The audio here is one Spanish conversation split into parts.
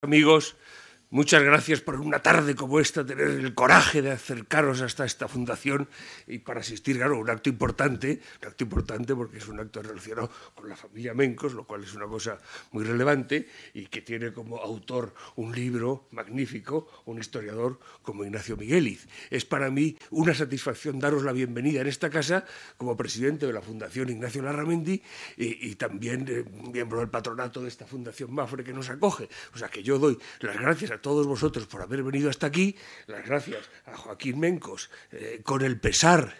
Amigos, muchas gracias por una tarde como esta, tener el coraje de acercaros hasta esta fundación y para asistir, claro, a un acto importante porque es un acto relacionado con la familia Mencos, lo cual es una cosa muy relevante y que tiene como autor un libro magnífico, un historiador como Ignacio Migueliz. Es para mí una satisfacción daros la bienvenida en esta casa como presidente de la Fundación Ignacio Larramendi y también miembro del patronato de esta Fundación Mafre que nos acoge. O sea que yo doy las gracias a todos vosotros por haber venido hasta aquí, las gracias a Joaquín Mencos, con el pesar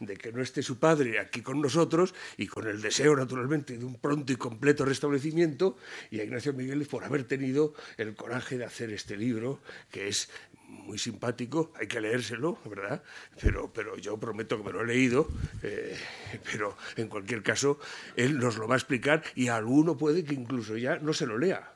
de que no esté su padre aquí con nosotros y con el deseo, naturalmente, de un pronto y completo restablecimiento, y a Ignacio Miguel por haber tenido el coraje de hacer este libro, que es muy simpático, hay que leérselo, ¿verdad? Pero yo prometo que me lo he leído, pero en cualquier caso, él nos lo va a explicar y a alguno puede que incluso ya no se lo lea.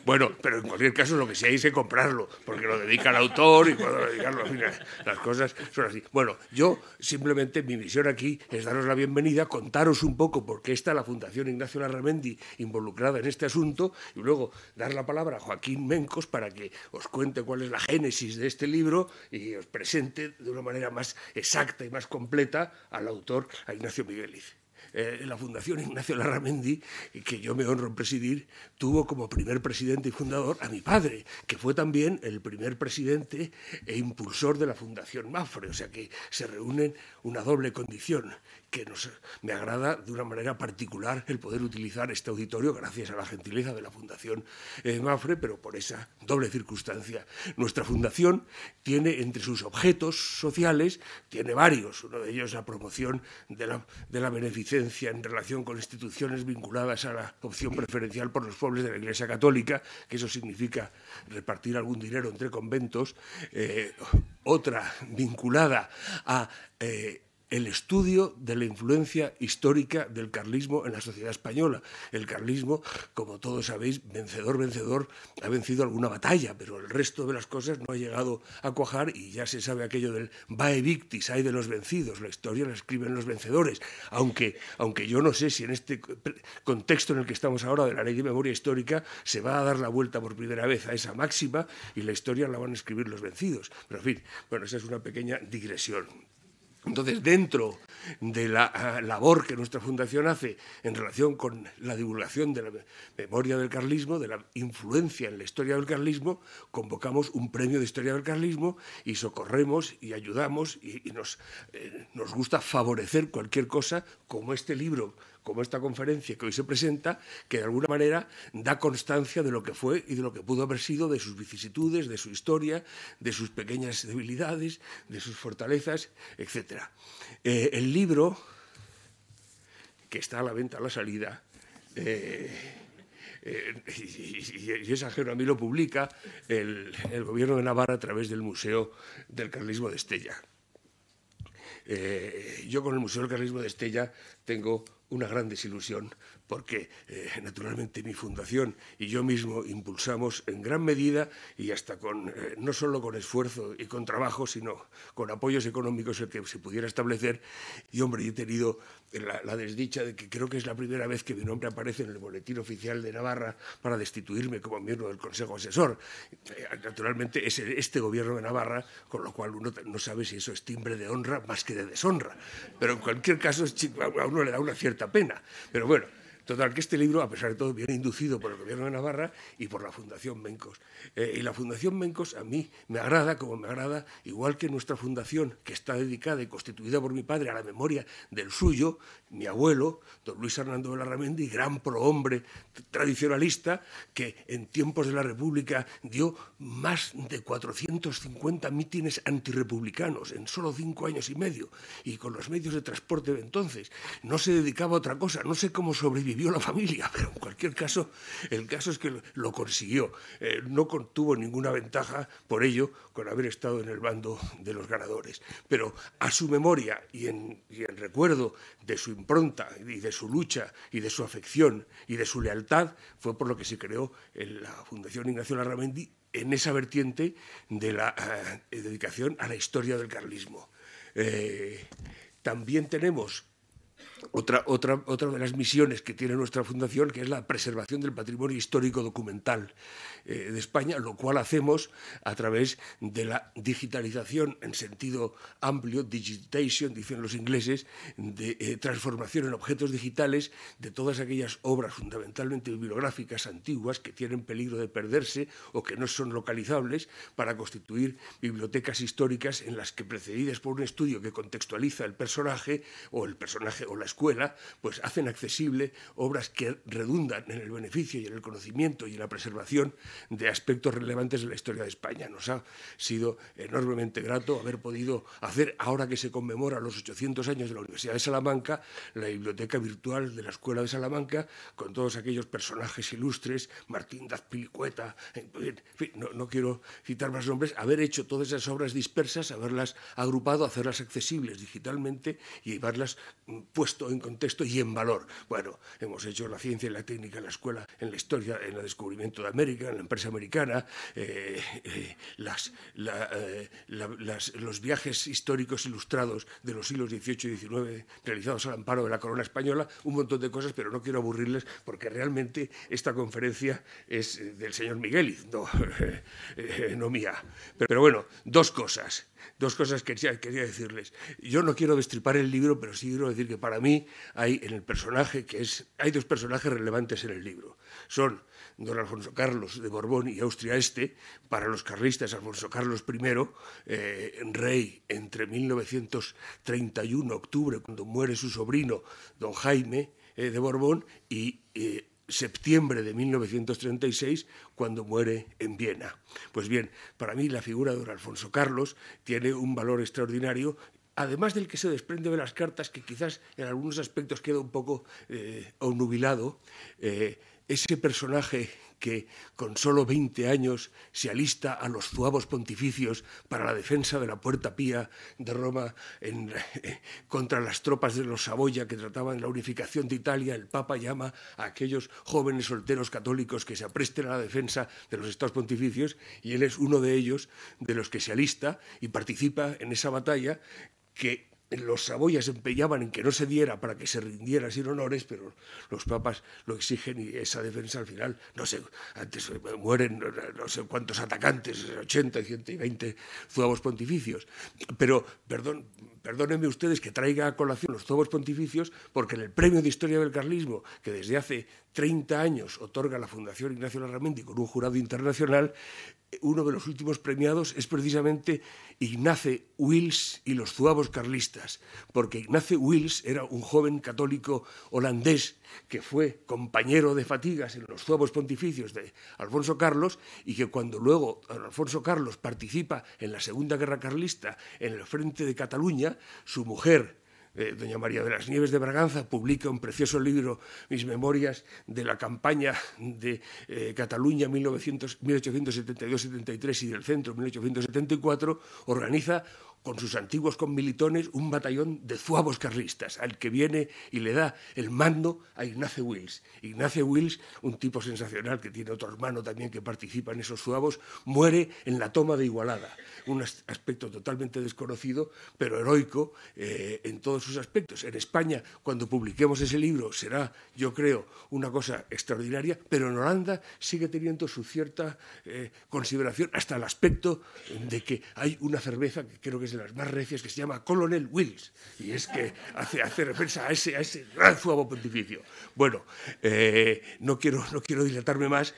Bueno, pero en cualquier caso lo que sí hay es que comprarlo, porque lo dedica al autor y cuando dedicarlo, en fin, las cosas son así. Bueno, yo simplemente mi misión aquí es daros la bienvenida, contaros un poco por qué está la Fundación Ignacio Larramendi involucrada en este asunto y luego dar la palabra a Joaquín Mencos para que os cuente cuál es la génesis de este libro y os presente de una manera más exacta y más completa al autor, a Ignacio Migueliz. La Fundación Ignacio Larramendi, que yo me honro en presidir, tuvo como primer presidente y fundador a mi padre, que fue también el primer presidente e impulsor de la Fundación Mafre, o sea que se reúnen una doble condición, que me agrada de una manera particular el poder utilizar este auditorio gracias a la gentileza de la Fundación Mafre, pero por esa doble circunstancia. Nuestra fundación tiene entre sus objetos sociales, tiene varios, uno de ellos la promoción de la beneficencia en relación con instituciones vinculadas a la opción preferencial por los pueblos de la Iglesia Católica, que eso significa repartir algún dinero entre conventos, otra vinculada a el estudio de la influencia histórica del carlismo en la sociedad española. El carlismo, como todos sabéis, vencedor, ha vencido alguna batalla, pero el resto de las cosas no ha llegado a cuajar y ya se sabe aquello del vae victis, hay de los vencidos, la historia la escriben los vencedores, aunque yo no sé si en este contexto en el que estamos ahora de la Ley de Memoria Histórica se va a dar la vuelta por primera vez a esa máxima y la historia la van a escribir los vencidos. Pero en fin, bueno, esa es una pequeña digresión. Entonces, dentro de la labor que nuestra fundación hace en relación con la divulgación de la memoria del carlismo, de la influencia en la historia del carlismo, convocamos un premio de historia del carlismo y socorremos y ayudamos y nos gusta favorecer cualquier cosa como este libro, como esta conferencia que hoy se presenta, que de alguna manera da constancia de lo que fue y de lo que pudo haber sido, de sus vicisitudes, de su historia, de sus pequeñas debilidades, de sus fortalezas, etc. El libro, que está a la venta a la salida, y es ajeno a mí, lo publica el Gobierno de Navarra a través del Museo del Carlismo de Estella. Yo con el Museo del Carlismo de Estella tengo una gran desilusión porque, naturalmente, mi fundación y yo mismo impulsamos en gran medida y hasta no solo con esfuerzo y con trabajo, sino con apoyos económicos el que se pudiera establecer. Y, hombre, he tenido la desdicha de que creo que es la primera vez que mi nombre aparece en el Boletín Oficial de Navarra para destituirme como miembro del Consejo Asesor. Naturalmente, es este Gobierno de Navarra, con lo cual uno no sabe si eso es timbre de honra más que de deshonra. Pero, en cualquier caso, a uno le da una cierta pena. Pero bueno, total, que este libro, a pesar de todo, viene inducido por el Gobierno de Navarra y por la Fundación Mencos. Y la Fundación Mencos a mí me agrada, como me agrada, igual que nuestra fundación, que está dedicada y constituida por mi padre a la memoria del suyo, mi abuelo, don Luis Hernando Larramendi, gran prohombre tradicionalista, que en tiempos de la República dio más de 450 mítines antirrepublicanos en solo 5 años y medio, y con los medios de transporte de entonces. No se dedicaba a otra cosa, no sé cómo sobrevivió la familia, pero en cualquier caso, el caso es que lo consiguió. No tuvo ninguna ventaja por ello con haber estado en el bando de los ganadores. Pero a su memoria y en recuerdo de su impronta y de su lucha y de su afección y de su lealtad, fue por lo que se creó la Fundación Ignacio Larramendi en esa vertiente de la dedicación a la historia del carlismo. También tenemos Otra de las misiones que tiene nuestra fundación, que es la preservación del patrimonio histórico documental de España, lo cual hacemos a través de la digitalización en sentido amplio, digitization, dicen los ingleses, de transformación en objetos digitales de todas aquellas obras fundamentalmente bibliográficas antiguas que tienen peligro de perderse o que no son localizables, para constituir bibliotecas históricas en las que, precedidas por un estudio que contextualiza el personaje o la escuela, pues hacen accesible obras que redundan en el beneficio y en el conocimiento y en la preservación de aspectos relevantes de la historia de España. Nos ha sido enormemente grato haber podido hacer, ahora que se conmemora los 800 años de la Universidad de Salamanca, la biblioteca virtual de la Escuela de Salamanca, con todos aquellos personajes ilustres, Martín de Azpilicueta, en fin, no quiero citar más nombres, haber hecho todas esas obras dispersas, haberlas agrupado, hacerlas accesibles digitalmente y llevarlas puesto en contexto y en valor. Bueno, hemos hecho la ciencia y la técnica en la escuela, en la historia, en el descubrimiento de América, en la empresa americana, los viajes históricos ilustrados de los siglos XVIII y XIX realizados al amparo de la corona española, un montón de cosas, pero no quiero aburrirles porque realmente esta conferencia es del señor Migueliz, no mía. Pero bueno, dos cosas que quería decirles. Yo no quiero destripar el libro, pero sí quiero decir que para mí hay dos personajes relevantes en el libro. Son don Alfonso Carlos de Borbón y Austria Este, para los carlistas Alfonso Carlos I, rey entre 1931, octubre, cuando muere su sobrino don Jaime de Borbón, y septiembre de 1936, cuando muere en Viena. Pues bien, para mí la figura de don Alfonso Carlos tiene un valor extraordinario, además del que se desprende de las cartas, que quizás en algunos aspectos queda un poco obnubilado. Ese personaje que con solo 20 años se alista a los zuavos pontificios para la defensa de la Puerta Pía de Roma contra las tropas de los Saboya que trataban la unificación de Italia. El Papa llama a aquellos jóvenes solteros católicos que se apresten a la defensa de los estados pontificios, y él es uno de ellos, de los que se alista y participa en esa batalla que los Saboyas se empeñaban en que no se diera para que se rindiera sin honores, pero los papas lo exigen y esa defensa al final, no sé, antes mueren no sé cuántos atacantes, 80 y 120 zuavos pontificios. Pero perdónenme ustedes que traiga a colación los zuavos pontificios, porque en el Premio de Historia del Carlismo, que desde hace 30 años otorga la Fundación Ignacio Larramendi con un jurado internacional, uno de los últimos premiados es precisamente Ignace Wils y los zuavos carlistas, porque Ignace Wils era un joven católico holandés que fue compañero de fatigas en los zuavos pontificios de Alfonso Carlos, y que cuando luego Alfonso Carlos participa en la Segunda Guerra Carlista en el frente de Cataluña, su mujer, doña María de las Nieves de Braganza, publica un precioso libro, Mis memorias de la campaña de Cataluña 1872-73 y del centro 1874, organiza con sus antiguos conmilitones un batallón de zuavos carlistas, al que viene y le da el mando a Ignace Wils. Ignace Wils, un tipo sensacional que tiene otro hermano también que participa en esos zuavos, muere en la toma de Igualada, un aspecto totalmente desconocido, pero heroico en todos sus aspectos. En España, cuando publiquemos ese libro, será, yo creo, una cosa extraordinaria, pero en Holanda sigue teniendo su cierta consideración, hasta el aspecto de que hay una cerveza que creo que es de las más recias, que se llama Colonel Wils, y es que hace referencia a ese gran zuavo pontificio. Bueno, no quiero dilatarme más,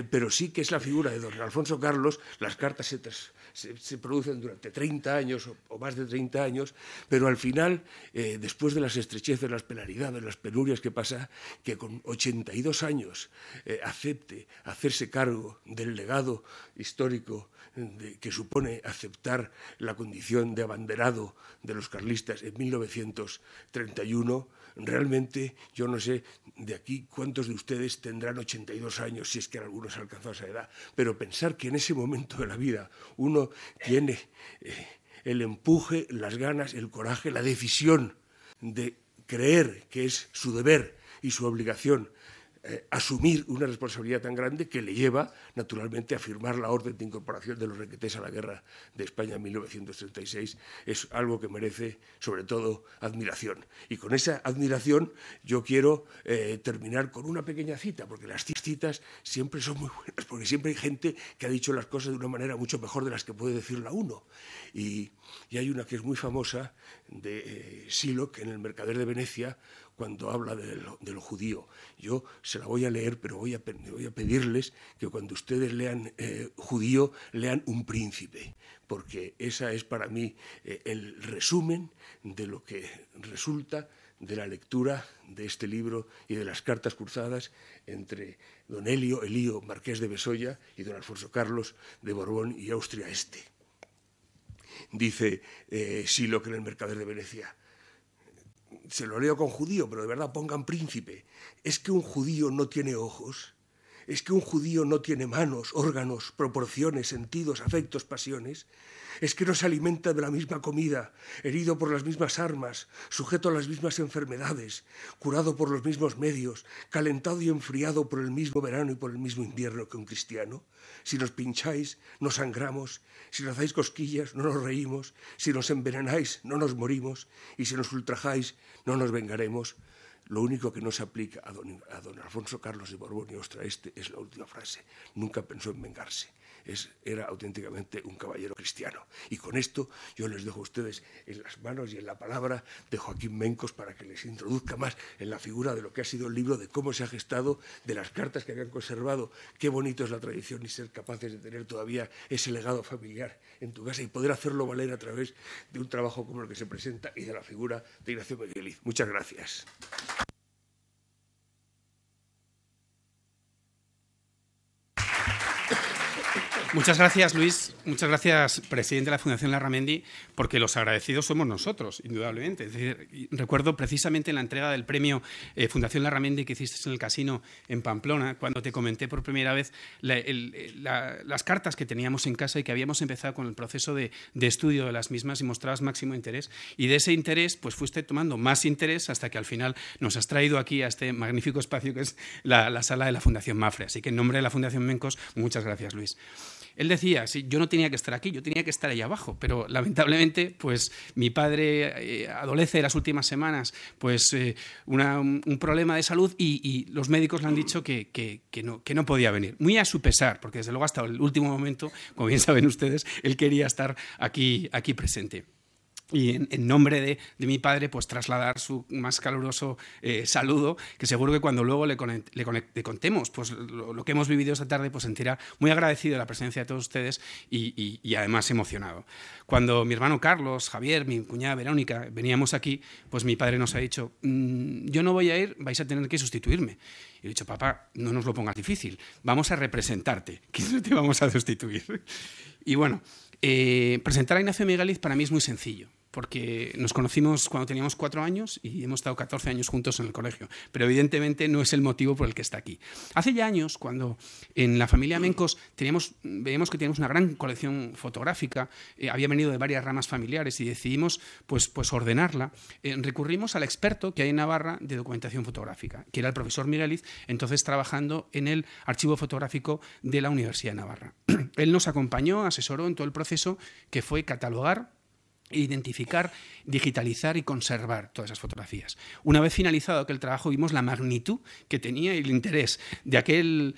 pero sí que es la figura de don Alfonso Carlos. Las cartas se producen durante 30 años o más de 30 años, pero al final, después de las estrecheces, las penalidades, las penurias que pasa, que con 82 años acepte hacerse cargo del legado histórico que supone aceptar la condición de abanderado de los carlistas en 1931, realmente yo no sé de aquí cuántos de ustedes tendrán 82 años, si es que algunos han alcanzado esa edad, pero pensar que en ese momento de la vida uno tiene el empuje, las ganas, el coraje, la decisión de creer que es su deber y su obligación asumir una responsabilidad tan grande que le lleva, naturalmente, a firmar la orden de incorporación de los requetés a la guerra de España en 1936. Es algo que merece, sobre todo, admiración. Y con esa admiración yo quiero terminar con una pequeña cita, porque las citas siempre son muy buenas, porque siempre hay gente que ha dicho las cosas de una manera mucho mejor de las que puede decirla uno. Y hay una que es muy famosa, de Sylock, en El mercader de Venecia, cuando habla de lo judío. Yo se la voy a leer, pero voy a pedirles que cuando ustedes lean judío, lean Un príncipe, porque esa es para mí el resumen de lo que resulta de la lectura de este libro y de las cartas cruzadas entre don Elío, marqués de Besolla, y don Alfonso Carlos de Borbón y Austria Este. Dice Sylock en El mercader de Venecia: se lo leo con judío, pero de verdad pongan príncipe. ¿Es que un judío no tiene ojos? ¿Es que un judío no tiene manos, órganos, proporciones, sentidos, afectos, pasiones? ¿Es que no se alimenta de la misma comida, herido por las mismas armas, sujeto a las mismas enfermedades, curado por los mismos medios, calentado y enfriado por el mismo verano y por el mismo invierno que un cristiano? Si nos pincháis, no sangramos; si nos hacéis cosquillas, no nos reímos; si nos envenenáis, no nos morimos; y si nos ultrajáis, no nos vengaremos. Lo único que no se aplica a don Alfonso Carlos de Borbón y Austria Este es la última frase. Nunca pensó en vengarse. Era auténticamente un caballero cristiano. Y con esto yo les dejo a ustedes en las manos y en la palabra de Joaquín Mencos para que les introduzca más en la figura de lo que ha sido el libro, de cómo se ha gestado, de las cartas que habían conservado. Qué bonito es la tradición y ser capaces de tener todavía ese legado familiar en tu casa y poder hacerlo valer a través de un trabajo como el que se presenta y de la figura de Ignacio Migueliz. Muchas gracias. Muchas gracias, Luis. Muchas gracias, presidente de la Fundación Larramendi, porque los agradecidos somos nosotros, indudablemente. Es decir, recuerdo precisamente en la entrega del premio Fundación Larramendi que hiciste en el Casino en Pamplona, cuando te comenté por primera vez las cartas que teníamos en casa y que habíamos empezado con el proceso de estudio de las mismas y mostrabas máximo interés. Y de ese interés, pues fuiste tomando más interés hasta que al final nos has traído aquí a este magnífico espacio que es la sala de la Fundación Mapfre. Así que en nombre de la Fundación Mencos, muchas gracias, Luis. Él decía, sí, yo no tenía que estar aquí, yo tenía que estar allá abajo, pero lamentablemente pues mi padre adolece en las últimas semanas pues un problema de salud y los médicos le han dicho que no podía venir, muy a su pesar, porque desde luego hasta el último momento, como bien saben ustedes, él quería estar aquí presente. Y en nombre de mi padre, pues trasladar su más caluroso saludo, que seguro que cuando luego le contemos pues, lo que hemos vivido esta tarde, pues sentirá muy agradecido de la presencia de todos ustedes y además emocionado. Cuando mi hermano Carlos, Javier, mi cuñada Verónica veníamos aquí, pues mi padre nos ha dicho, yo no voy a ir, vais a tener que sustituirme. Y he dicho, papá, no nos lo pongas difícil, vamos a representarte, que no te vamos a sustituir. Y bueno, presentar a Ignacio Migueliz para mí es muy sencillo, porque nos conocimos cuando teníamos 4 años y hemos estado 14 años juntos en el colegio, pero evidentemente no es el motivo por el que está aquí. Hace ya años, cuando en la familia Mencos veíamos que teníamos una gran colección fotográfica, había venido de varias ramas familiares y decidimos pues ordenarla, recurrimos al experto que hay en Navarra de documentación fotográfica, que era el profesor Migueliz, entonces trabajando en el archivo fotográfico de la Universidad de Navarra. Él nos acompañó, asesoró en todo el proceso que fue catalogar, identificar, digitalizar y conservar todas esas fotografías. Una vez finalizado aquel trabajo, vimos la magnitud que tenía y el interés de aquel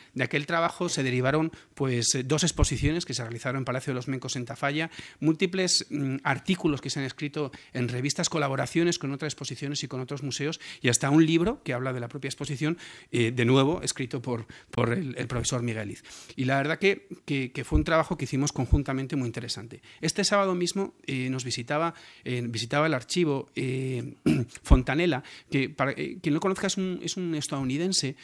trabajo. Se derivaron pues 2 exposiciones que se realizaron en Palacio de los Mencos en Tafalla, múltiples artículos que se han escrito en revistas, colaboraciones con otras exposiciones y con otros museos, y hasta un libro que habla de la propia exposición, de nuevo escrito por el profesor Migueliz. Y la verdad que fue un trabajo que hicimos conjuntamente muy interesante. Este sábado mismo nos visitaba el archivo Fontanella, que para quien no conozca es un estadounidense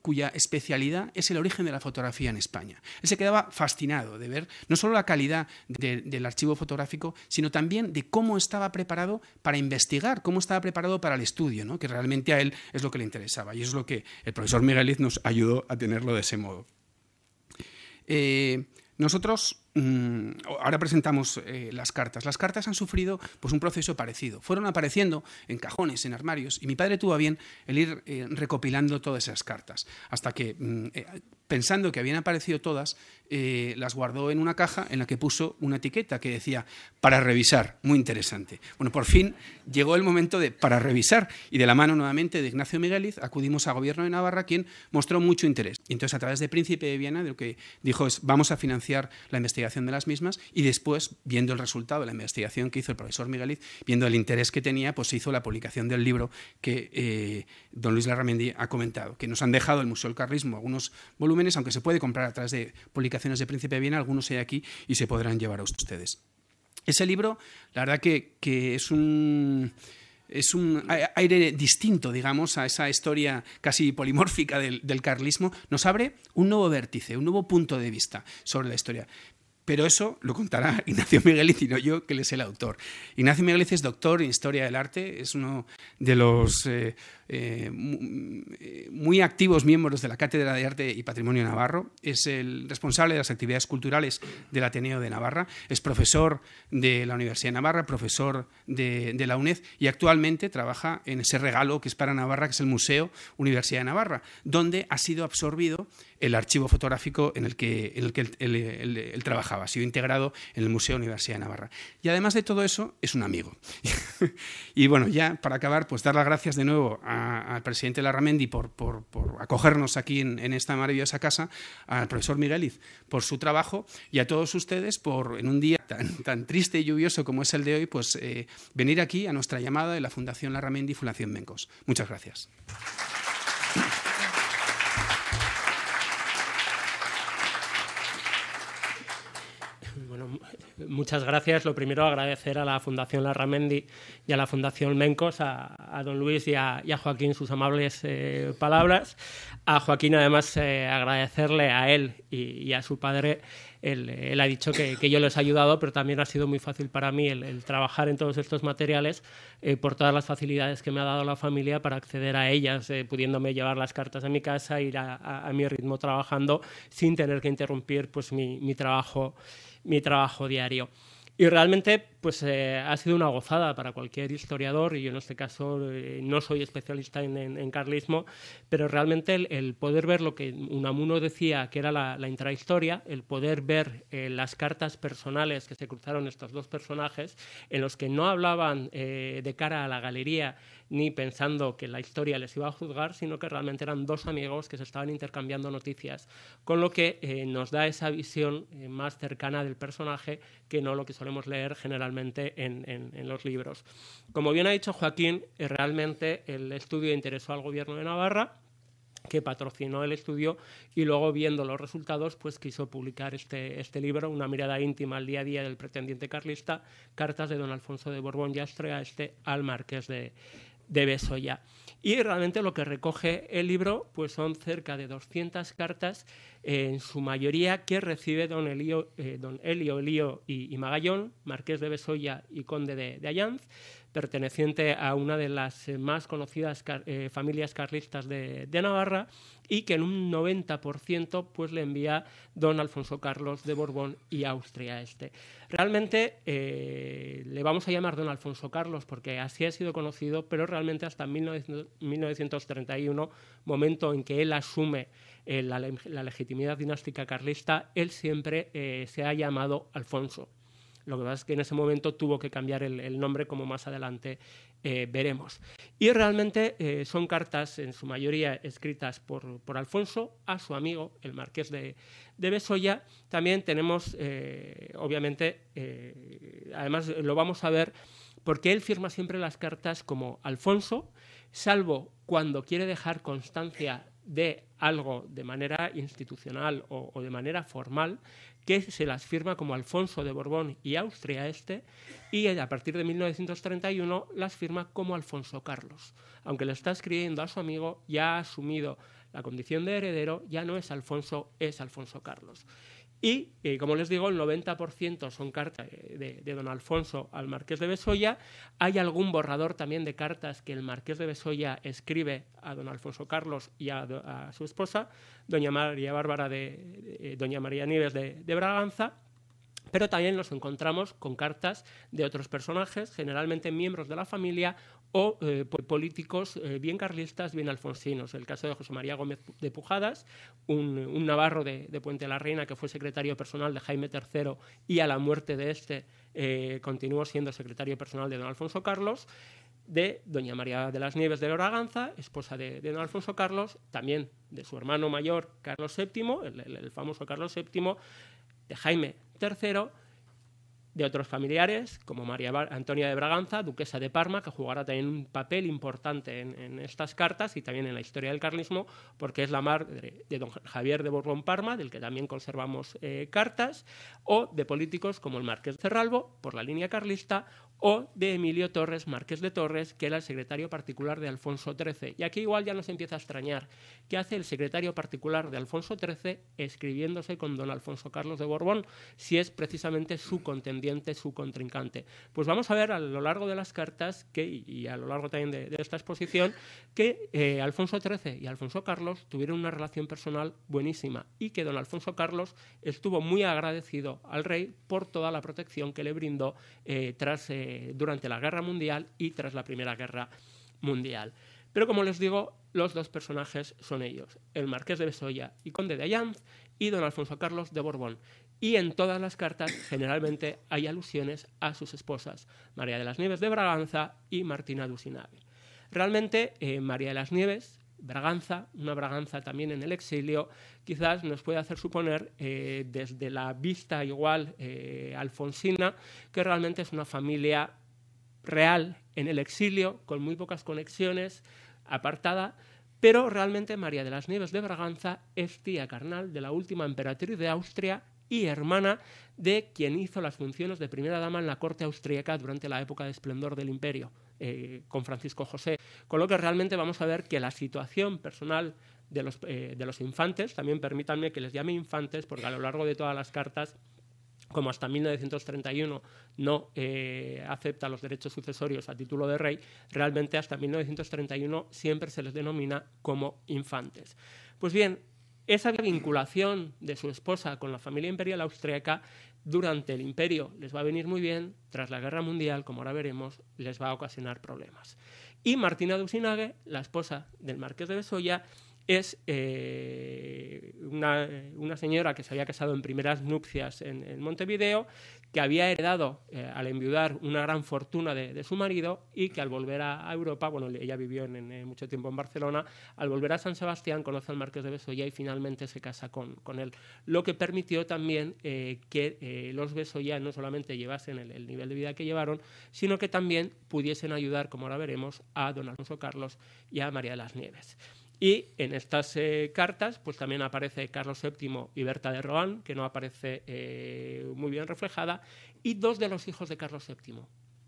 cuya especialidad es el origen de la fotografía en España. Él se quedaba fascinado de ver no solo la calidad del archivo fotográfico, sino también de cómo estaba preparado para investigar, cómo estaba preparado para el estudio, ¿no? Que realmente a él es lo que le interesaba, y eso es lo que el profesor Migueliz nos ayudó a tenerlo de ese modo. Nosotros ahora presentamos las cartas. Las cartas han sufrido pues, un proceso parecido. Fueron apareciendo en cajones, en armarios, y mi padre tuvo a bien el ir recopilando todas esas cartas, hasta que, pensando que habían aparecido todas, las guardó en una caja en la que puso una etiqueta que decía para revisar, muy interesante. Bueno, por fin llegó el momento de para revisar, y de la mano nuevamente de Ignacio Migueliz acudimos al Gobierno de Navarra, quien mostró mucho interés. Y entonces, a través de Príncipe de Viana, lo que dijo es vamos a financiar la investigación de las mismas, y después, viendo el resultado de la investigación que hizo el profesor Migueliz, viendo el interés que tenía, pues se hizo la publicación del libro que don Luis Larramendi ha comentado, que nos han dejado el Museo del Carlismo algunos volúmenes, aunque se puede comprar a través de publicaciones de Príncipe de Viana, algunos hay aquí y se podrán llevar a ustedes. Ese libro, la verdad que es un aire distinto, digamos, a esa historia casi polimórfica del carlismo. Nos abre un nuevo vértice, un nuevo punto de vista sobre la historia. Pero eso lo contará Ignacio Migueliz y no yo, que él es el autor. Ignacio Migueliz es doctor en Historia del Arte, es uno de los muy activos miembros de la Cátedra de Arte y Patrimonio Navarro, es el responsable de las actividades culturales del Ateneo de Navarra, es profesor de la Universidad de Navarra, profesor de la UNED, y actualmente trabaja en ese regalo que es para Navarra, que es el Museo Universidad de Navarra, donde ha sido absorbido el archivo fotográfico en el que él trabajaba, ha sido integrado en el Museo Universidad de Navarra. Y además de todo eso, es un amigo. Y bueno, ya para acabar, pues dar las gracias de nuevo al presidente Larramendi por acogernos aquí en esta maravillosa casa, al profesor Migueliz por su trabajo, y a todos ustedes por, en un día tan triste y lluvioso como es el de hoy, pues venir aquí a nuestra llamada de la Fundación Larramendi y Fundación Mencos. Muchas gracias. Muchas gracias. Lo primero, agradecer a la Fundación Larramendi y a la Fundación Mencos, a don Luis y a Joaquín sus amables palabras. A Joaquín, además, agradecerle a él y a su padre. Él ha dicho que yo les he ayudado, pero también ha sido muy fácil para mí el trabajar en todos estos materiales por todas las facilidades que me ha dado la familia para acceder a ellas, pudiéndome llevar las cartas a mi casa, ir a mi ritmo trabajando sin tener que interrumpir pues, mi trabajo diario. Y realmente pues, ha sido una gozada para cualquier historiador, y yo en este caso no soy especialista en carlismo, pero realmente el poder ver lo que Unamuno decía que era la intrahistoria, el poder ver las cartas personales que se cruzaron estos dos personajes, en los que no hablaban de cara a la galería ni pensando que la historia les iba a juzgar, sino que realmente eran dos amigos que se estaban intercambiando noticias, con lo que nos da esa visión más cercana del personaje que no lo que solemos leer generalmente en los libros. Como bien ha dicho Joaquín, realmente el estudio interesó al Gobierno de Navarra, que patrocinó el estudio, y luego, viendo los resultados, pues quiso publicar este libro, una mirada íntima al día a día del pretendiente carlista, cartas de don Alfonso de Borbón y Austria al marqués de Besolla. Y realmente lo que recoge el libro pues son cerca de 200 cartas, en su mayoría que recibe don Elío y Magallón, marqués de Besolla y conde de Allanz, perteneciente a una de las más conocidas familias carlistas de Navarra, y que en un 90% pues, le envía don Alfonso Carlos de Borbón y Austria. Realmente le vamos a llamar don Alfonso Carlos porque así ha sido conocido, pero realmente hasta 1931, momento en que él asume la legitimidad dinástica carlista, él siempre se ha llamado Alfonso. Lo que pasa es que en ese momento tuvo que cambiar el nombre, como más adelante veremos. Y realmente son cartas, en su mayoría, escritas por Alfonso a su amigo, el marqués de Besolla. También tenemos, obviamente, además lo vamos a ver, porque él firma siempre las cartas como Alfonso, salvo cuando quiere dejar constancia de algo de manera institucional o de manera formal, que se las firma como Alfonso de Borbón y Austria y a partir de 1931 las firma como Alfonso Carlos. Aunque le está escribiendo a su amigo, ya ha asumido la condición de heredero, ya no es Alfonso, es Alfonso Carlos. Y, como les digo, el 90% son cartas de don Alfonso al marqués de Besolla. Hay algún borrador también de cartas que el marqués de Besolla escribe a don Alfonso Carlos y a su esposa, doña María Bárbara doña María Nieves de Braganza. Pero también nos encontramos con cartas de otros personajes, generalmente miembros de la familia o políticos bien carlistas, bien alfonsinos. El caso de José María Gómez de Pujadas, un navarro de Puente de la Reina que fue secretario personal de Jaime III y a la muerte de este continuó siendo secretario personal de don Alfonso Carlos, de doña María de las Nieves de Braganza, esposa de don Alfonso Carlos, también de su hermano mayor Carlos VII, el famoso Carlos VII, de Jaime III, de otros familiares, como María Antonia de Braganza, duquesa de Parma, que jugará también un papel importante en estas cartas y también en la historia del carlismo, porque es la madre de don Javier de Borbón-Parma, del que también conservamos cartas, o de políticos como el marqués de Cerralbo, por la línea carlista, o de Emilio Torres, marqués de Torres, que era el secretario particular de Alfonso XIII. Y aquí igual ya nos empieza a extrañar. ¿Qué hace el secretario particular de Alfonso XIII escribiéndose con don Alfonso Carlos de Borbón, si es precisamente su contendiente, su contrincante? Pues vamos a ver a lo largo de las cartas y a lo largo también de esta exposición que Alfonso XIII y Alfonso Carlos tuvieron una relación personal buenísima y que don Alfonso Carlos estuvo muy agradecido al rey por toda la protección que le brindó durante la Guerra Mundial y tras la Primera Guerra Mundial. Pero como les digo, los dos personajes son ellos, el marqués de Besolla y conde de Allanz y don Alfonso Carlos de Borbón. Y en todas las cartas generalmente hay alusiones a sus esposas, María de las Nieves de Braganza y Martina de Usinaga. Realmente María de las Nieves, Braganza, una Braganza también en el exilio, quizás nos puede hacer suponer desde la vista igual alfonsina que realmente es una familia real en el exilio, con muy pocas conexiones, apartada, pero realmente María de las Nieves de Braganza es tía carnal de la última emperatriz de Austria y hermana de quien hizo las funciones de primera dama en la corte austríaca durante la época de esplendor del imperio, con Francisco José. Con lo que realmente vamos a ver que la situación personal de los infantes, también permítanme que les llame infantes, porque a lo largo de todas las cartas, como hasta 1931 no acepta los derechos sucesorios a título de rey, realmente hasta 1931 siempre se les denomina como infantes. Pues bien, esa vinculación de su esposa con la familia imperial austríaca durante el imperio les va a venir muy bien, tras la Guerra Mundial, como ahora veremos, les va a ocasionar problemas. Y Martina de Usinaga, la esposa del marqués de Besolla, es una señora que se había casado en primeras nupcias en Montevideo, que había heredado al enviudar una gran fortuna de su marido y que al volver a Europa, bueno, ella vivió mucho tiempo en Barcelona, al volver a San Sebastián conoce al marqués de Besolla y finalmente se casa con él, lo que permitió también que los Besolla no solamente llevasen el nivel de vida que llevaron, sino que también pudiesen ayudar, como ahora veremos, a don Alfonso Carlos y a María de las Nieves. Y en estas cartas pues también aparece Carlos VII y Berta de Rohan, que no aparece muy bien reflejada, y dos de los hijos de Carlos VII.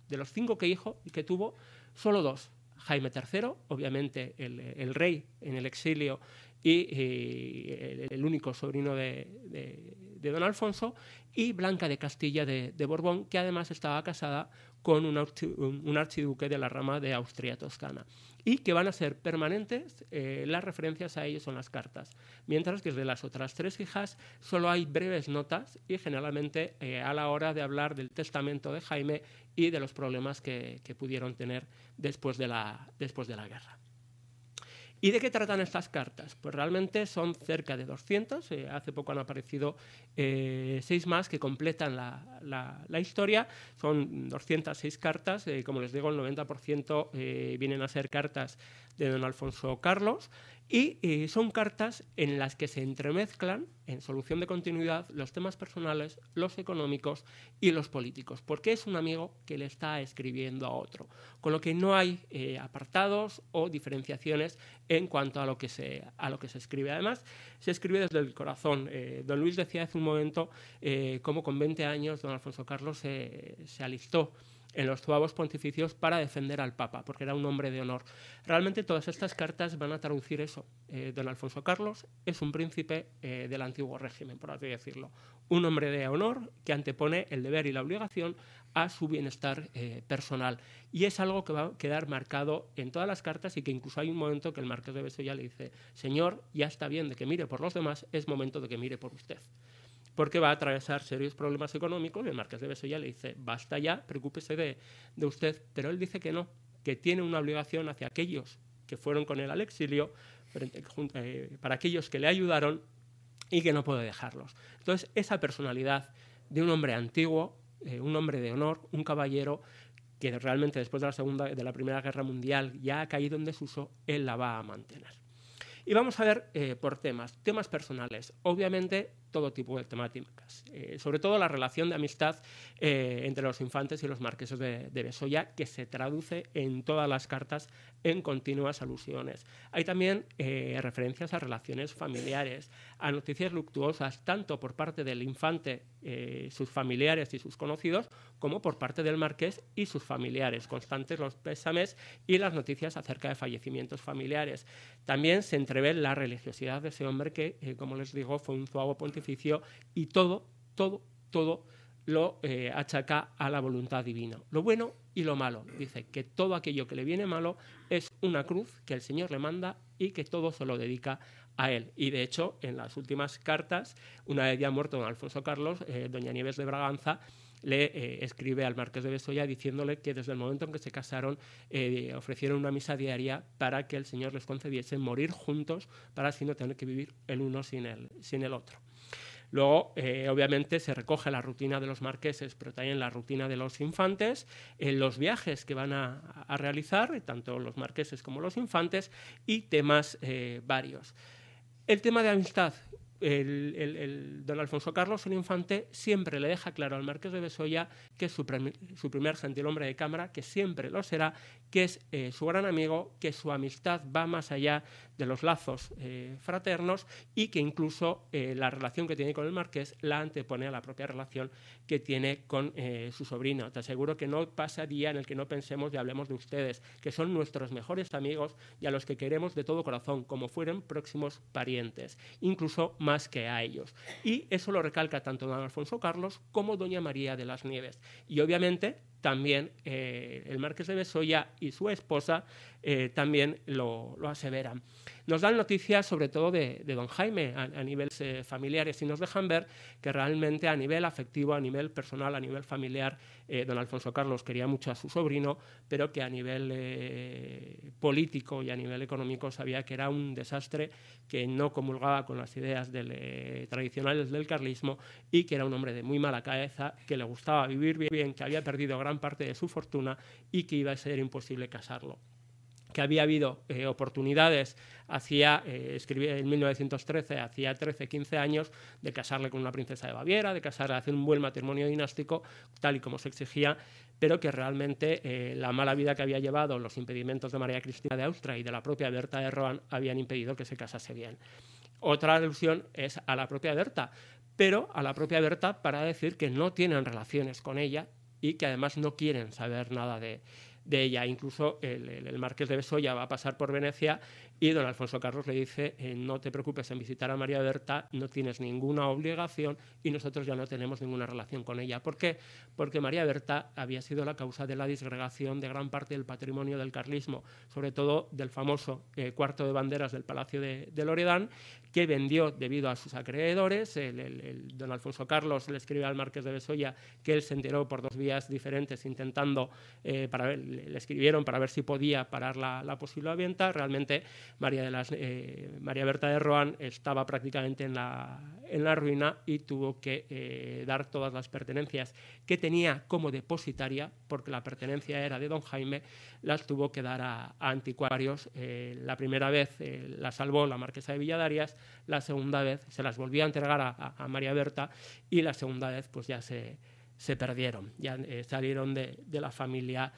De los 5 que tuvo, solo 2. Jaime III, obviamente el rey en el exilio y el único sobrino de don Alfonso, y Blanca de Castilla de Borbón, que además estaba casada con un archiduque de la rama de Austria-Toscana, y que van a ser permanentes las referencias a ellos en las cartas, mientras que de las otras 3 hijas solo hay breves notas y generalmente a la hora de hablar del testamento de Jaime y de los problemas que pudieron tener después de la guerra. ¿Y de qué tratan estas cartas? Pues realmente son cerca de 200, hace poco han aparecido 6 más que completan la historia, son 206 cartas, como les digo, el 90% vienen a ser cartas de don Alfonso Carlos, y son cartas en las que se entremezclan, en solución de continuidad, los temas personales, los económicos y los políticos, porque es un amigo que le está escribiendo a otro, con lo que no hay apartados o diferenciaciones en cuanto a lo que se escribe. Además, se escribe desde el corazón. Don Luis decía hace un momento cómo con 20 años don Alfonso Carlos se alistó en los zuavos pontificios para defender al Papa, porque era un hombre de honor. Realmente todas estas cartas van a traducir eso. Don Alfonso Carlos es un príncipe del antiguo régimen, por así decirlo. Un hombre de honor que antepone el deber y la obligación a su bienestar personal. Y es algo que va a quedar marcado en todas las cartas, y que incluso hay un momento que el marqués de Besolla le dice: señor, ya está bien de que mire por los demás, es momento de que mire por usted. porque va a atravesar serios problemas económicos. Y el marqués de Besolla le dice, basta ya, preocúpese de usted. Pero él dice que no, que tiene una obligación hacia aquellos que fueron con él al exilio, para aquellos que le ayudaron, y que no puede dejarlos. Entonces, esa personalidad de un hombre antiguo, un hombre de honor, un caballero, que realmente después de la Primera Guerra Mundial ya ha caído en desuso, él la va a mantener. Y vamos a ver por temas personales. Obviamente, todo tipo de temáticas. Sobre todo la relación de amistad entre los infantes y los marqueses de Besolla, que se traduce en todas las cartas en continuas alusiones. Hay también referencias a relaciones familiares, a noticias luctuosas, tanto por parte del infante, sus familiares y sus conocidos, como por parte del marqués y sus familiares. Constantes los pésames y las noticias acerca de fallecimientos familiares. También se entrevé la religiosidad de ese hombre que, como les digo, fue un zuavo pontificio, y todo lo achaca a la voluntad divina. Lo bueno y lo malo. Dice que todo aquello que le viene malo es una cruz que el Señor le manda y que todo se lo dedica a él. Y de hecho, en las últimas cartas, una vez ya muerto don Alfonso Carlos, doña Nieves de Braganza le escribe al marqués de Besolla diciéndole que desde el momento en que se casaron ofrecieron una misa diaria para que el Señor les concediese morir juntos, para así no tener que vivir el uno sin el otro. Luego, obviamente, se recoge la rutina de los marqueses, pero también la rutina de los infantes, los viajes que van a realizar, tanto los marqueses como los infantes, y temas varios. El tema de amistad. Don Alfonso Carlos, el infante, siempre le deja claro al marqués de Besolla que es su primer gentilhombre de cámara, que siempre lo será, que es su gran amigo, que su amistad va más allá de los lazos fraternos y que incluso la relación que tiene con el marqués la antepone a la propia relación que tiene con su sobrino. Te aseguro que no pasa día en el que no pensemos y hablemos de ustedes, que son nuestros mejores amigos y a los que queremos de todo corazón, como fueran próximos parientes, incluso más que a ellos. Y eso lo recalca tanto don Alfonso Carlos como doña María de las Nieves. Y obviamente también el marqués de Besolla y su esposa también lo aseveran. Nos dan noticias sobre todo de don Jaime a niveles familiares y nos dejan ver que realmente a nivel afectivo, a nivel personal, a nivel familiar, don Alfonso Carlos quería mucho a su sobrino, pero que a nivel político y a nivel económico sabía que era un desastre, que no comulgaba con las ideas tradicionales del carlismo y que era un hombre de muy mala cabeza, que le gustaba vivir bien, que había perdido gran parte de su fortuna y que iba a ser imposible casarlo. Que había habido oportunidades, escribí en 1913, hacía 13, 15 años, de casarle con una princesa de Baviera, de casarle, hacer un buen matrimonio dinástico, tal y como se exigía, pero que realmente la mala vida que había llevado, los impedimentos de María Cristina de Austria y de la propia Berta de Rohan habían impedido que se casase bien. Otra alusión es a la propia Berta, pero a la propia Berta para decir que no tienen relaciones con ella y que además no quieren saber nada de ella. Incluso el marqués de Besolla va a pasar por Venecia y don Alfonso Carlos le dice no te preocupes en visitar a María Berta, no tienes ninguna obligación y nosotros ya no tenemos ninguna relación con ella. ¿Por qué? Porque María Berta había sido la causa de la disgregación de gran parte del patrimonio del carlismo, sobre todo del famoso cuarto de banderas del Palacio de Loredán, que vendió debido a sus acreedores. Don Alfonso Carlos le escribe al marqués de Besolla que él se enteró por dos vías diferentes intentando le escribieron para ver si podía parar la posible venta. Realmente María Berta de Rohan estaba prácticamente en la ruina y tuvo que dar todas las pertenencias que tenía como depositaria, porque la pertenencia era de don Jaime, las tuvo que dar a anticuarios. La primera vez la salvó la marquesa de Villadarias, la segunda vez se las volvió a entregar a María Berta y la segunda vez pues ya se perdieron, ya salieron de la familia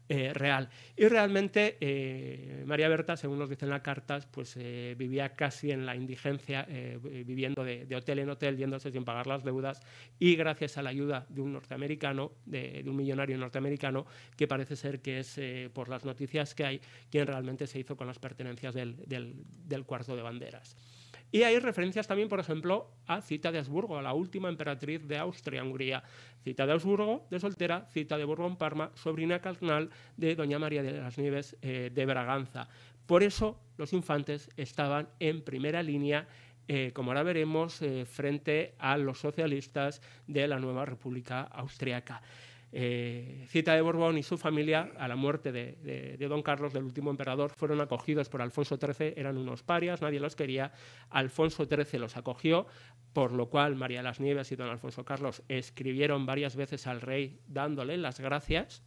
real. Y realmente María Berta, según nos dicen las cartas, pues vivía casi en la indigencia, viviendo de hotel en hotel, yéndose sin pagar las deudas, y gracias a la ayuda de un norteamericano, de un millonario norteamericano, que parece ser que es, por las noticias que hay, quien realmente se hizo con las pertenencias del cuarto de banderas. Y hay referencias también, por ejemplo, a Zita de Habsburgo, a la última emperatriz de Austria-Hungría. Zita de Habsburgo, de soltera, Zita de Borbón-Parma, sobrina carnal de doña María de las Nieves de Braganza. Por eso los infantes estaban en primera línea como ahora veremos, frente a los socialistas de la nueva República Austriaca. Cita de Borbón y su familia, a la muerte de don Carlos, del último emperador, fueron acogidos por Alfonso XIII, eran unos parias, nadie los quería. Alfonso XIII los acogió, por lo cual María de las Nieves y don Alfonso Carlos escribieron varias veces al rey dándole las gracias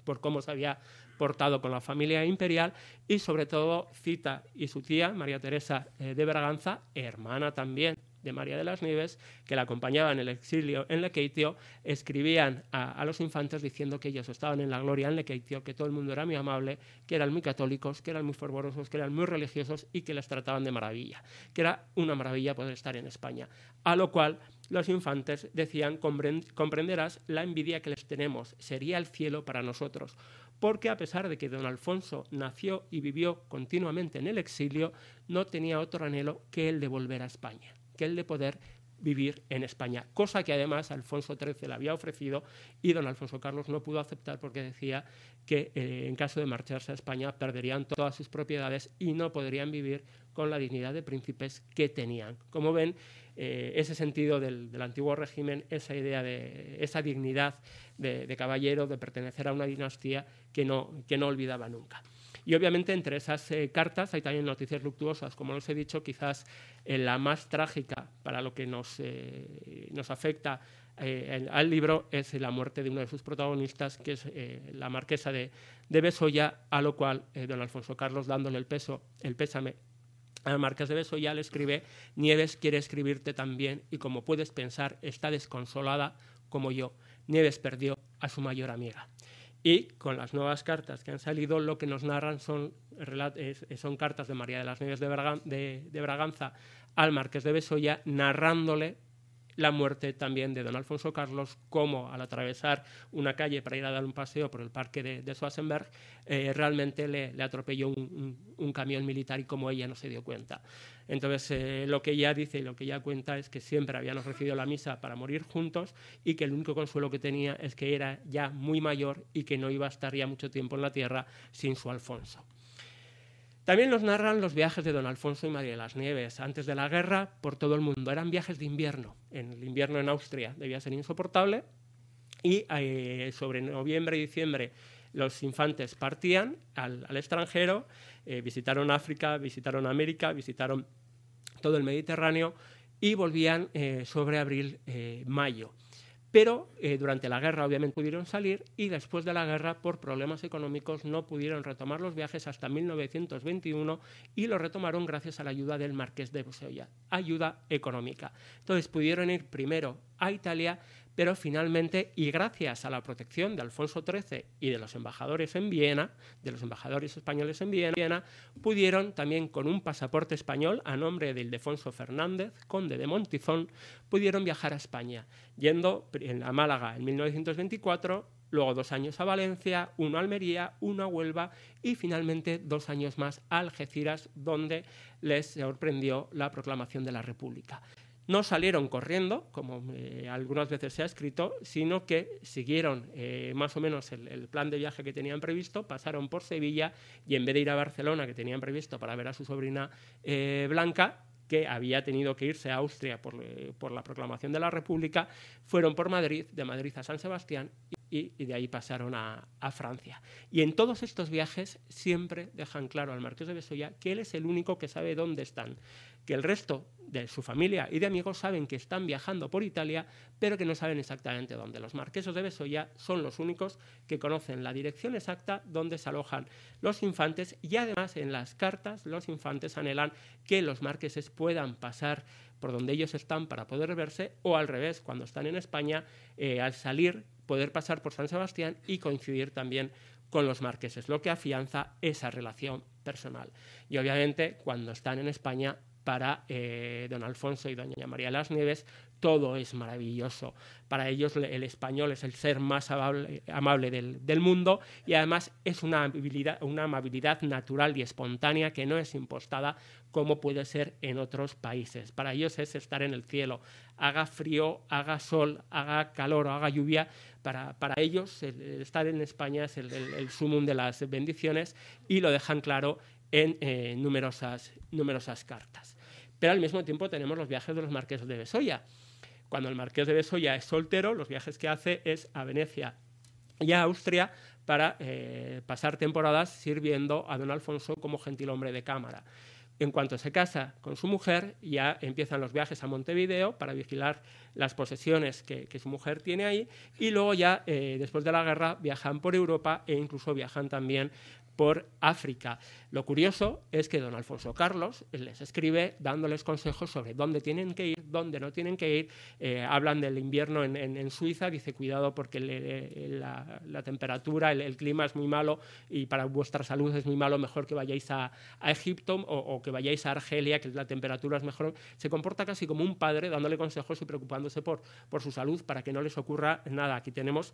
por cómo se había portado con la familia imperial, y sobre todo Cita y su tía, María Teresa de Braganza, hermana también de María de las Nieves, que la acompañaba en el exilio en Lequeitio, escribían a los infantes diciendo que ellos estaban en la gloria en Lequeitio, que todo el mundo era muy amable, que eran muy católicos, que eran muy fervorosos, que eran muy religiosos y que les trataban de maravilla, que era una maravilla poder estar en España. A lo cual los infantes decían: comprenderás la envidia que les tenemos, sería el cielo para nosotros, porque a pesar de que don Alfonso nació y vivió continuamente en el exilio, no tenía otro anhelo que el de volver a España, que el de poder vivir en España, cosa que además Alfonso XIII le había ofrecido y don Alfonso Carlos no pudo aceptar porque decía que en caso de marcharse a España perderían todas sus propiedades y no podrían vivir con la dignidad de príncipes que tenían. Como ven, ese sentido del antiguo régimen, esa idea de esa dignidad de caballero, de pertenecer a una dinastía que no olvidaba nunca. Y obviamente entre esas cartas hay también noticias luctuosas, como os he dicho, quizás la más trágica para lo que nos afecta al libro es la muerte de uno de sus protagonistas, que es la marquesa de Besolla, a lo cual don Alfonso Carlos, dándole el pésame al marqués de Besolla, le escribe: Nieves quiere escribirte también y, como puedes pensar, está desconsolada como yo. Nieves perdió a su mayor amiga. Y con las nuevas cartas que han salido, lo que nos narran son cartas de María de las Nieves de Braganza al marqués de Besolla, narrándole la muerte también de don Alfonso Carlos, como al atravesar una calle para ir a dar un paseo por el parque de Schwarzenberg, realmente le atropelló un camión militar y como ella no se dio cuenta. Entonces, lo que ella dice y lo que ella cuenta es que siempre habían ofrecido la misa para morir juntos y que el único consuelo que tenía es que era ya muy mayor y que no iba a estar ya mucho tiempo en la tierra sin su Alfonso. También nos narran los viajes de don Alfonso y María de las Nieves antes de la guerra por todo el mundo. Eran viajes de invierno. En el invierno en Austria debía ser insoportable y sobre noviembre y diciembre los infantes partían al extranjero, visitaron África, visitaron América, visitaron todo el Mediterráneo y volvían sobre abril-mayo. Pero durante la guerra obviamente pudieron salir y después de la guerra, por problemas económicos, no pudieron retomar los viajes hasta 1921 y lo retomaron gracias a la ayuda del marqués de Besolla, ayuda económica. Entonces pudieron ir primero a Italia, pero finalmente, y gracias a la protección de Alfonso XIII y de los embajadores en Viena, de los embajadores españoles en Viena, pudieron también con un pasaporte español a nombre de Ildefonso Fernández, conde de Montizón, pudieron viajar a España, yendo a Málaga en 1924, luego 2 años a Valencia, 1 a Almería, 1 a Huelva y finalmente 2 años más a Algeciras, donde les sorprendió la proclamación de la República. No salieron corriendo, como algunas veces se ha escrito, sino que siguieron más o menos el plan de viaje que tenían previsto, pasaron por Sevilla y en vez de ir a Barcelona, que tenían previsto para ver a su sobrina Blanca, que había tenido que irse a Austria por la proclamación de la República, fueron por Madrid, de Madrid a San Sebastián y de ahí pasaron a Francia. Y en todos estos viajes siempre dejan claro al marqués de Besolla que él es el único que sabe dónde están, que el resto de su familia y de amigos saben que están viajando por Italia, pero que no saben exactamente dónde. Los marqueses de Besolla son los únicos que conocen la dirección exacta donde se alojan los infantes y además en las cartas los infantes anhelan que los marqueses puedan pasar por donde ellos están para poder verse o al revés, cuando están en España, al salir poder pasar por San Sebastián y coincidir también con los marqueses, lo que afianza esa relación personal. Y obviamente cuando están en España, para don Alfonso y doña María de las Nieves, todo es maravilloso. Para ellos el español es el ser más amable del mundo y además es una amabilidad natural y espontánea que no es impostada como puede ser en otros países. Para ellos es estar en el cielo. Haga frío, haga sol, haga calor o haga lluvia, para ellos el estar en España es el sumum de las bendiciones y lo dejan claro en numerosas cartas. Pero al mismo tiempo tenemos los viajes de los marqueses de Besolla. Cuando el marqués de Besolla es soltero, los viajes que hace es a Venecia y a Austria para pasar temporadas sirviendo a don Alfonso como gentilhombre de cámara. En cuanto se casa con su mujer, ya empiezan los viajes a Montevideo para vigilar las posesiones que su mujer tiene ahí, y luego ya, después de la guerra, viajan por Europa e incluso viajan también por África. Lo curioso es que don Alfonso Carlos les escribe dándoles consejos sobre dónde tienen que ir, dónde no tienen que ir. Hablan del invierno en Suiza, dice cuidado porque la temperatura, el clima es muy malo y para vuestra salud es muy malo, mejor que vayáis a Egipto o que vayáis a Argelia, que la temperatura es mejor. Se comporta casi como un padre dándole consejos y preocupándose por su salud para que no les ocurra nada. Aquí tenemos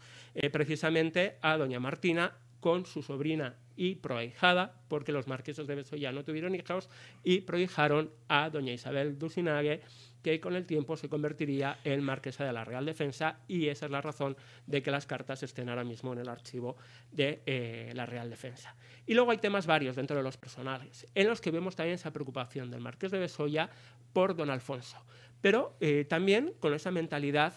precisamente a doña Martina con su sobrina y prohijada, porque los marqueses de Besolla no tuvieron hijos, y prohijaron a doña Isabel d'Usinaga, que con el tiempo se convertiría en marquesa de la Real Defensa, y esa es la razón de que las cartas estén ahora mismo en el archivo de la Real Defensa. Y luego hay temas varios dentro de los personajes, en los que vemos también esa preocupación del marqués de Besolla por don Alfonso, pero también con esa mentalidad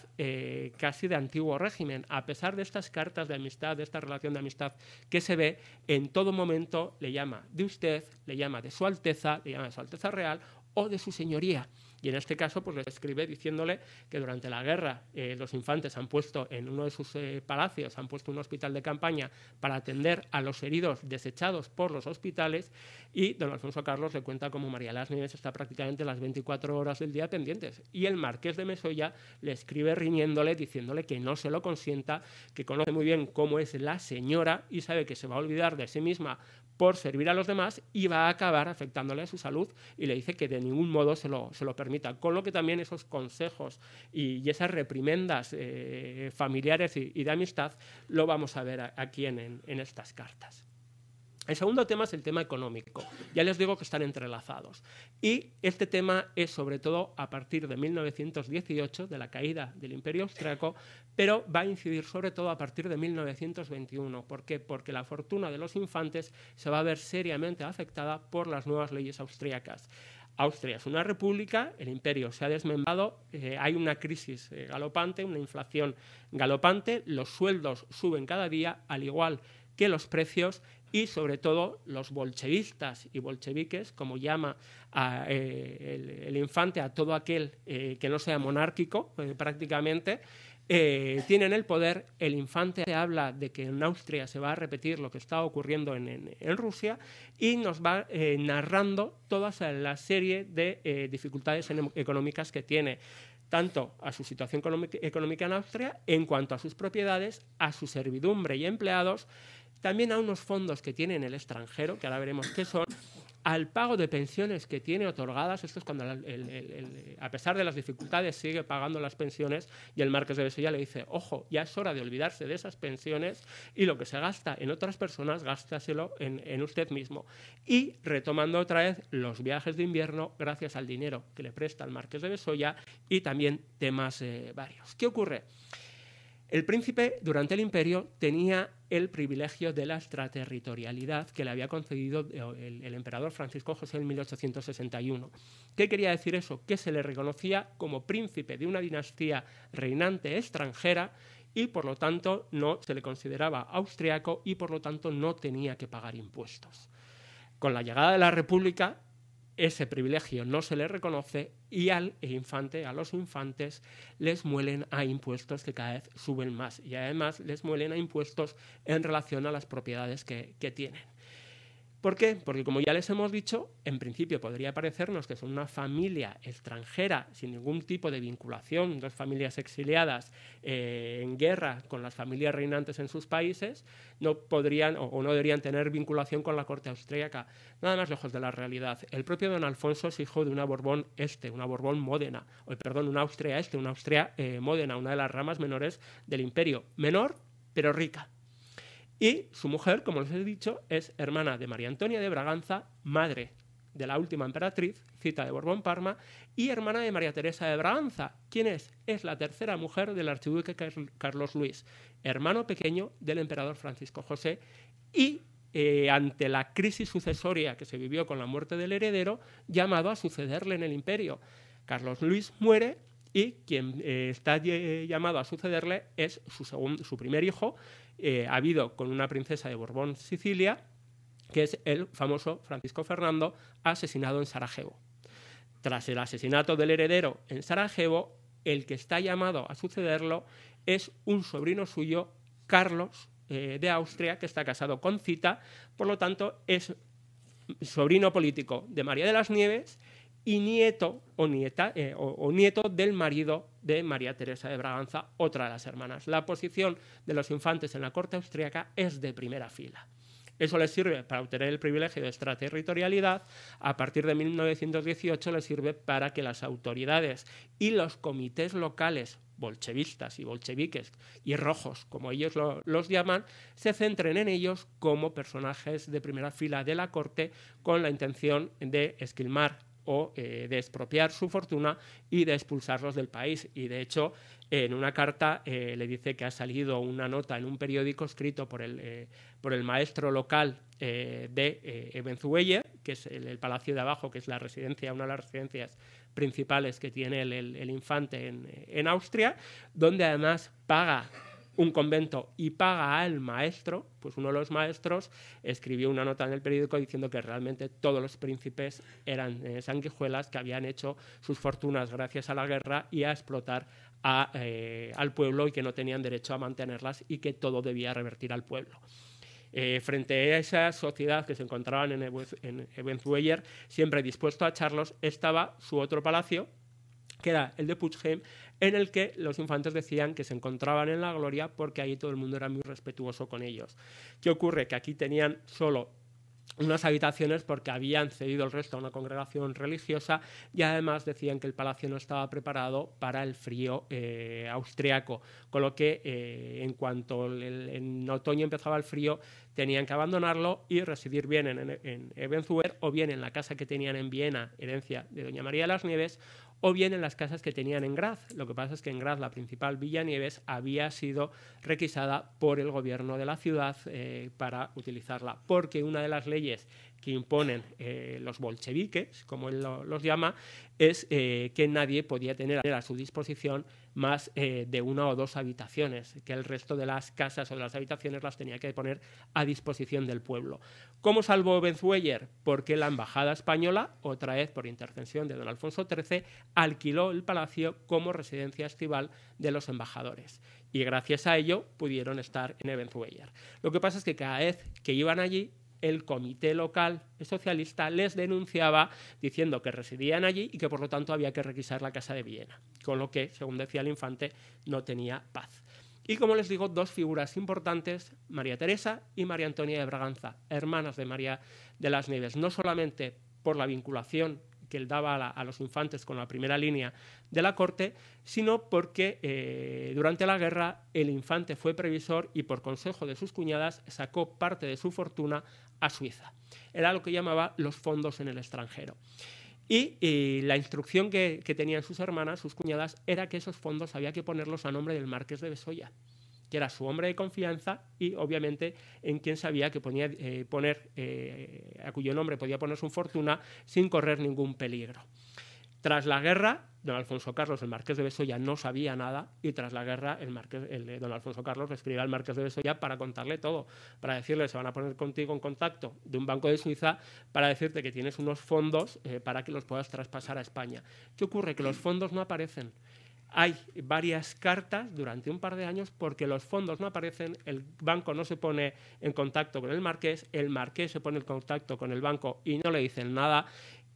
casi de antiguo régimen. A pesar de estas cartas de amistad, de esta relación de amistad que se ve, en todo momento le llama de usted, le llama de su Alteza, le llama de su Alteza Real o de su señoría. Y en este caso pues le escribe diciéndole que durante la guerra los infantes han puesto en uno de sus palacios, han puesto un hospital de campaña para atender a los heridos desechados por los hospitales, y don Alfonso Carlos le cuenta cómo María Las Nieves está prácticamente las 24 horas del día pendientes, y el marqués de Besolla le escribe riñéndole, diciéndole que no se lo consienta, que conoce muy bien cómo es la señora y sabe que se va a olvidar de sí misma por servir a los demás y va a acabar afectándole a su salud, y le dice que de ningún modo se lo permita. Con lo que también esos consejos y esas reprimendas familiares y de amistad lo vamos a ver aquí en estas cartas. El segundo tema es el tema económico. Ya les digo que están entrelazados. Y este tema es sobre todo a partir de 1918, de la caída del Imperio Austriaco, pero va a incidir sobre todo a partir de 1921. ¿Por qué? Porque la fortuna de los infantes se va a ver seriamente afectada por las nuevas leyes austríacas. Austria es una república, el imperio se ha desmembrado, hay una crisis galopante, una inflación galopante, los sueldos suben cada día, al igual que los precios, y sobre todo los bolchevistas y bolcheviques, como llama el infante a todo aquel que no sea monárquico prácticamente, tienen el poder. El infante habla de que en Austria se va a repetir lo que está ocurriendo en Rusia, y nos va narrando toda la serie de dificultades económicas que tiene, tanto a su situación económica en Austria, en cuanto a sus propiedades, a su servidumbre y empleados, también a unos fondos que tiene en el extranjero, que ahora veremos qué son, al pago de pensiones que tiene otorgadas. Esto es cuando, a pesar de las dificultades, sigue pagando las pensiones, y el marqués de Besolla le dice, ojo, ya es hora de olvidarse de esas pensiones, y lo que se gasta en otras personas, gástaselo en usted mismo. Y retomando otra vez los viajes de invierno gracias al dinero que le presta el marqués de Besolla, y también temas varios. ¿Qué ocurre? El príncipe, durante el imperio, tenía el privilegio de la extraterritorialidad que le había concedido el emperador Francisco José en 1861. ¿Qué quería decir eso? Que se le reconocía como príncipe de una dinastía reinante extranjera, y por lo tanto no se le consideraba austriaco, y por lo tanto no tenía que pagar impuestos. Con la llegada de la República, ese privilegio no se le reconoce, y a los infantes les muelen a impuestos que cada vez suben más, y además les muelen a impuestos en relación a las propiedades que tienen. ¿Por qué? Porque, como ya les hemos dicho, en principio podría parecernos que son una familia extranjera sin ningún tipo de vinculación, dos familias exiliadas en guerra con las familias reinantes en sus países, no podrían o no deberían tener vinculación con la corte austríaca. Nada más lejos de la realidad. El propio don Alfonso es hijo de una Borbón una Borbón Módena, una Austria una Austria Módena, una de las ramas menores del imperio, menor pero rica. Y su mujer, como les he dicho, es hermana de María Antonia de Braganza, madre de la última emperatriz, Zita de Borbón-Parma, y hermana de María Teresa de Braganza. ¿Quién es? Es la tercera mujer del archiduque Carlos Luis, hermano pequeño del emperador Francisco José, y ante la crisis sucesoria que se vivió con la muerte del heredero, llamado a sucederle en el imperio. Carlos Luis muere y quien está llamado a sucederle es su primer hijo, habido con una princesa de Borbón, Sicilia, que es el famoso Francisco Fernando, asesinado en Sarajevo. Tras el asesinato del heredero en Sarajevo, el que está llamado a sucederlo es un sobrino suyo, Carlos de Austria, que está casado con Zita, por lo tanto es sobrino político de María de las Nieves y nieto nieto del marido de María Teresa de Braganza, otra de las hermanas. La posición de los infantes en la corte austríaca es de primera fila. Eso les sirve para obtener el privilegio de extraterritorialidad. A partir de 1918 les sirve para que las autoridades y los comités locales bolchevistas y bolcheviques y rojos, como ellos los llaman, se centren en ellos como personajes de primera fila de la corte con la intención de esquilmar o de expropiar su fortuna y de expulsarlos del país. Y de hecho, en una carta le dice que ha salido una nota en un periódico escrito por el maestro local de Ebenzueller, que es el palacio de abajo, que es la residencia, una de las residencias principales que tiene el infante en Austria, donde además paga un convento y paga al maestro. Pues uno de los maestros escribió una nota en el periódico diciendo que realmente todos los príncipes eran sanguijuelas que habían hecho sus fortunas gracias a la guerra y a explotar al pueblo, y que no tenían derecho a mantenerlas y que todo debía revertir al pueblo. Frente a esa sociedad que se encontraban en Ebenzueller, siempre dispuesto a echarlos, estaba su otro palacio, que era el de Puigdem, en el que los infantes decían que se encontraban en la gloria porque ahí todo el mundo era muy respetuoso con ellos. ¿Qué ocurre? Que aquí tenían solo unas habitaciones porque habían cedido el resto a una congregación religiosa, y además decían que el palacio no estaba preparado para el frío austriaco, con lo que en cuanto en otoño empezaba el frío tenían que abandonarlo y residir bien en Ebenzuer, o bien en la casa que tenían en Viena, herencia de doña María de las Nieves, o bien en las casas que tenían en Graz. Lo que pasa es que en Graz, la principal Villa Nieves, había sido requisada por el gobierno de la ciudad para utilizarla, porque una de las leyes que imponen los bolcheviques, como él los llama, es que nadie podía tener a su disposición más de una o dos habitaciones, que el resto de las casas o de las habitaciones las tenía que poner a disposición del pueblo. ¿Cómo salvó Ebenzueller? Porque la embajada española, otra vez por intercesión de don Alfonso XIII, alquiló el palacio como residencia estival de los embajadores, y gracias a ello pudieron estar en Ebenzueller. Lo que pasa es que cada vez que iban allí, el comité local socialista les denunciaba diciendo que residían allí y que por lo tanto había que requisar la casa de Viena, con lo que, según decía el infante, no tenía paz. Y como les digo, dos figuras importantes, María Teresa y María Antonia de Braganza, hermanas de María de las Nieves, no solamente por la vinculación que él daba a los infantes con la primera línea de la corte, sino porque durante la guerra el infante fue previsor y por consejo de sus cuñadas sacó parte de su fortuna a Suiza. Era lo que llamaba los fondos en el extranjero. Y la instrucción que tenían sus hermanas, sus cuñadas, era que esos fondos había que ponerlos a nombre del marqués de Besolla, que era su hombre de confianza y obviamente en quien sabía que ponía, a cuyo nombre podía poner su fortuna sin correr ningún peligro. Tras la guerra, don Alfonso Carlos, el marqués de Besolla, no sabía nada, y tras la guerra don Alfonso Carlos le escribe al marqués de Besolla para contarle todo, para decirle: se van a poner contigo en contacto de un banco de Suiza para decirte que tienes unos fondos para que los puedas traspasar a España. ¿Qué ocurre? Que los fondos no aparecen. Hay varias cartas durante un par de años porque los fondos no aparecen, el banco no se pone en contacto con el marqués se pone en contacto con el banco y no le dicen nada.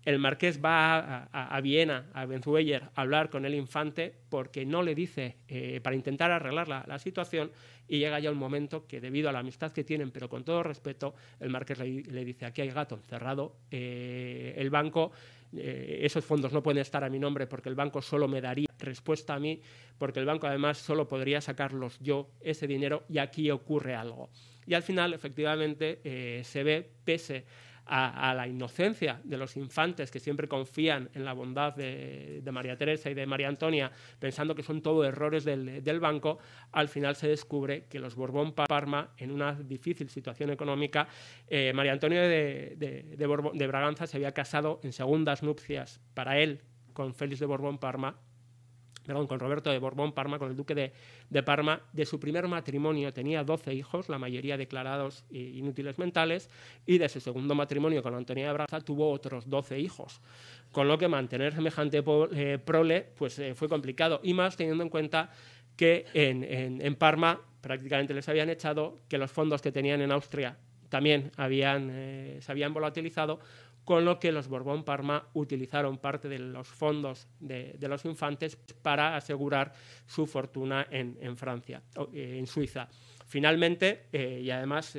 El marqués va a Viena, a Ebenzueller, a hablar con el infante porque no le dice, para intentar arreglar la situación, y llega ya un momento que, debido a la amistad que tienen, pero con todo respeto, el marqués le dice: aquí hay gato encerrado, el banco, esos fondos no pueden estar a mi nombre porque el banco solo me daría respuesta a mí, porque el banco además solo podría sacarlos yo, ese dinero, y aquí ocurre algo. Y al final, efectivamente, se ve, pese a la inocencia de los infantes que siempre confían en la bondad de María Teresa y de María Antonia, pensando que son todo errores del banco, al final se descubre que los Borbón-Parma, en una difícil situación económica, María Antonia de Braganza se había casado en segundas nupcias para él con Félix de Borbón-Parma, con Roberto de Borbón-Parma, con el duque de Parma. De su primer matrimonio tenía 12 hijos, la mayoría declarados inútiles mentales, y de su segundo matrimonio con Antonia de Braganza tuvo otros 12 hijos, con lo que mantener semejante prole pues, fue complicado, y más teniendo en cuenta que en Parma prácticamente les habían echado, que los fondos que tenían en Austria también se habían volatilizado, con lo que los Borbón-Parma utilizaron parte de los fondos de los infantes para asegurar su fortuna en Francia, en Suiza. Finalmente, y además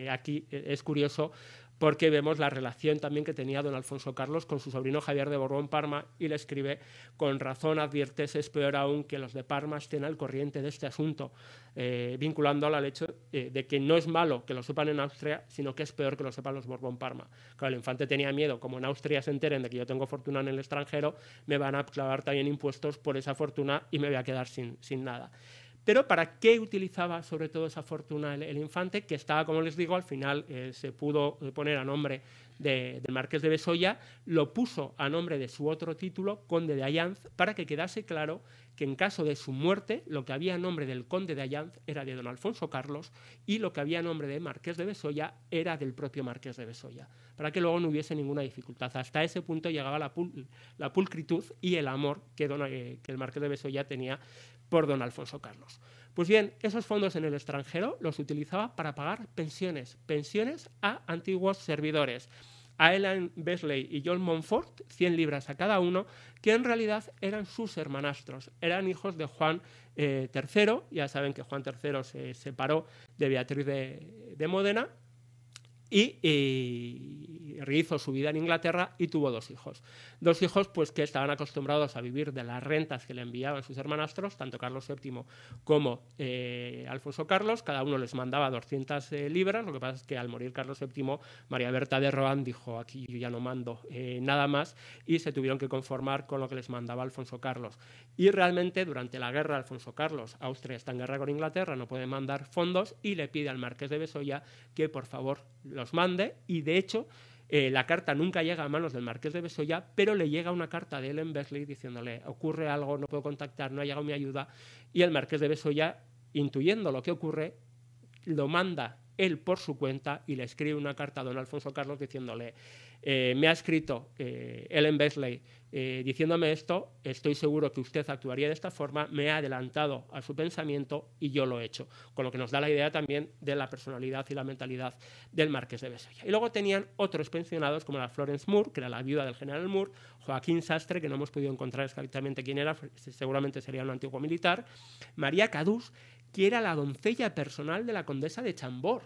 aquí es curioso, porque vemos la relación también que tenía don Alfonso Carlos con su sobrino Javier de Borbón-Parma, y le escribe: con razón adviertes, es peor aún que los de Parma estén al corriente de este asunto, vinculándolo al hecho de que no es malo que lo sepan en Austria, sino que es peor que lo sepan los Borbón-Parma. Claro, el infante tenía miedo, como en Austria se enteren de que yo tengo fortuna en el extranjero, me van a clavar también impuestos por esa fortuna y me voy a quedar sin nada. Pero ¿para qué utilizaba sobre todo esa fortuna el infante? Que estaba, como les digo, al final se pudo poner a nombre del marqués de Besolla, lo puso a nombre de su otro título, conde de Allanz, para que quedase claro que en caso de su muerte lo que había a nombre del conde de Allanz era de don Alfonso Carlos, y lo que había a nombre de marqués de Besolla era del propio marqués de Besolla, para que luego no hubiese ninguna dificultad. Hasta ese punto llegaba la pulcritud y el amor que el marqués de Besolla tenía por don Alfonso Carlos. Pues bien, esos fondos en el extranjero los utilizaba para pagar pensiones a antiguos servidores, a Ellen Besley y John Montfort, 100 libras a cada uno, que en realidad eran sus hermanastros, eran hijos de Juan III. Ya saben que Juan III se separó de Beatriz de Módena y rehizo su vida en Inglaterra y tuvo 2 hijos. 2 hijos pues, que estaban acostumbrados a vivir de las rentas que le enviaban sus hermanastros, tanto Carlos VII como Alfonso Carlos. Cada uno les mandaba 200 libras. Lo que pasa es que al morir Carlos VII, María Berta de Rohan dijo: aquí yo ya no mando nada más, y se tuvieron que conformar con lo que les mandaba Alfonso Carlos. Y realmente durante la guerra de Alfonso Carlos, Austria está en guerra con Inglaterra, no puede mandar fondos, y le pide al marqués de Besolla que por favor los mande, y de hecho la carta nunca llega a manos del marqués de Besolla, pero le llega una carta de Ellen Besley diciéndole: ocurre algo, no puedo contactar, no ha llegado mi ayuda, y el marqués de Besolla, intuyendo lo que ocurre, lo manda él por su cuenta y le escribe una carta a don Alfonso Carlos diciéndole: me ha escrito Ellen Besley diciéndome esto, estoy seguro que usted actuaría de esta forma, me ha adelantado a su pensamiento y yo lo he hecho, con lo que nos da la idea también de la personalidad y la mentalidad del marqués de Besolla. Y luego tenían otros pensionados como la Florence Moore, que era la viuda del general Moore, Joaquín Sastre, que no hemos podido encontrar exactamente quién era, seguramente sería un antiguo militar, María Cadús, que era la doncella personal de la condesa de Chambord.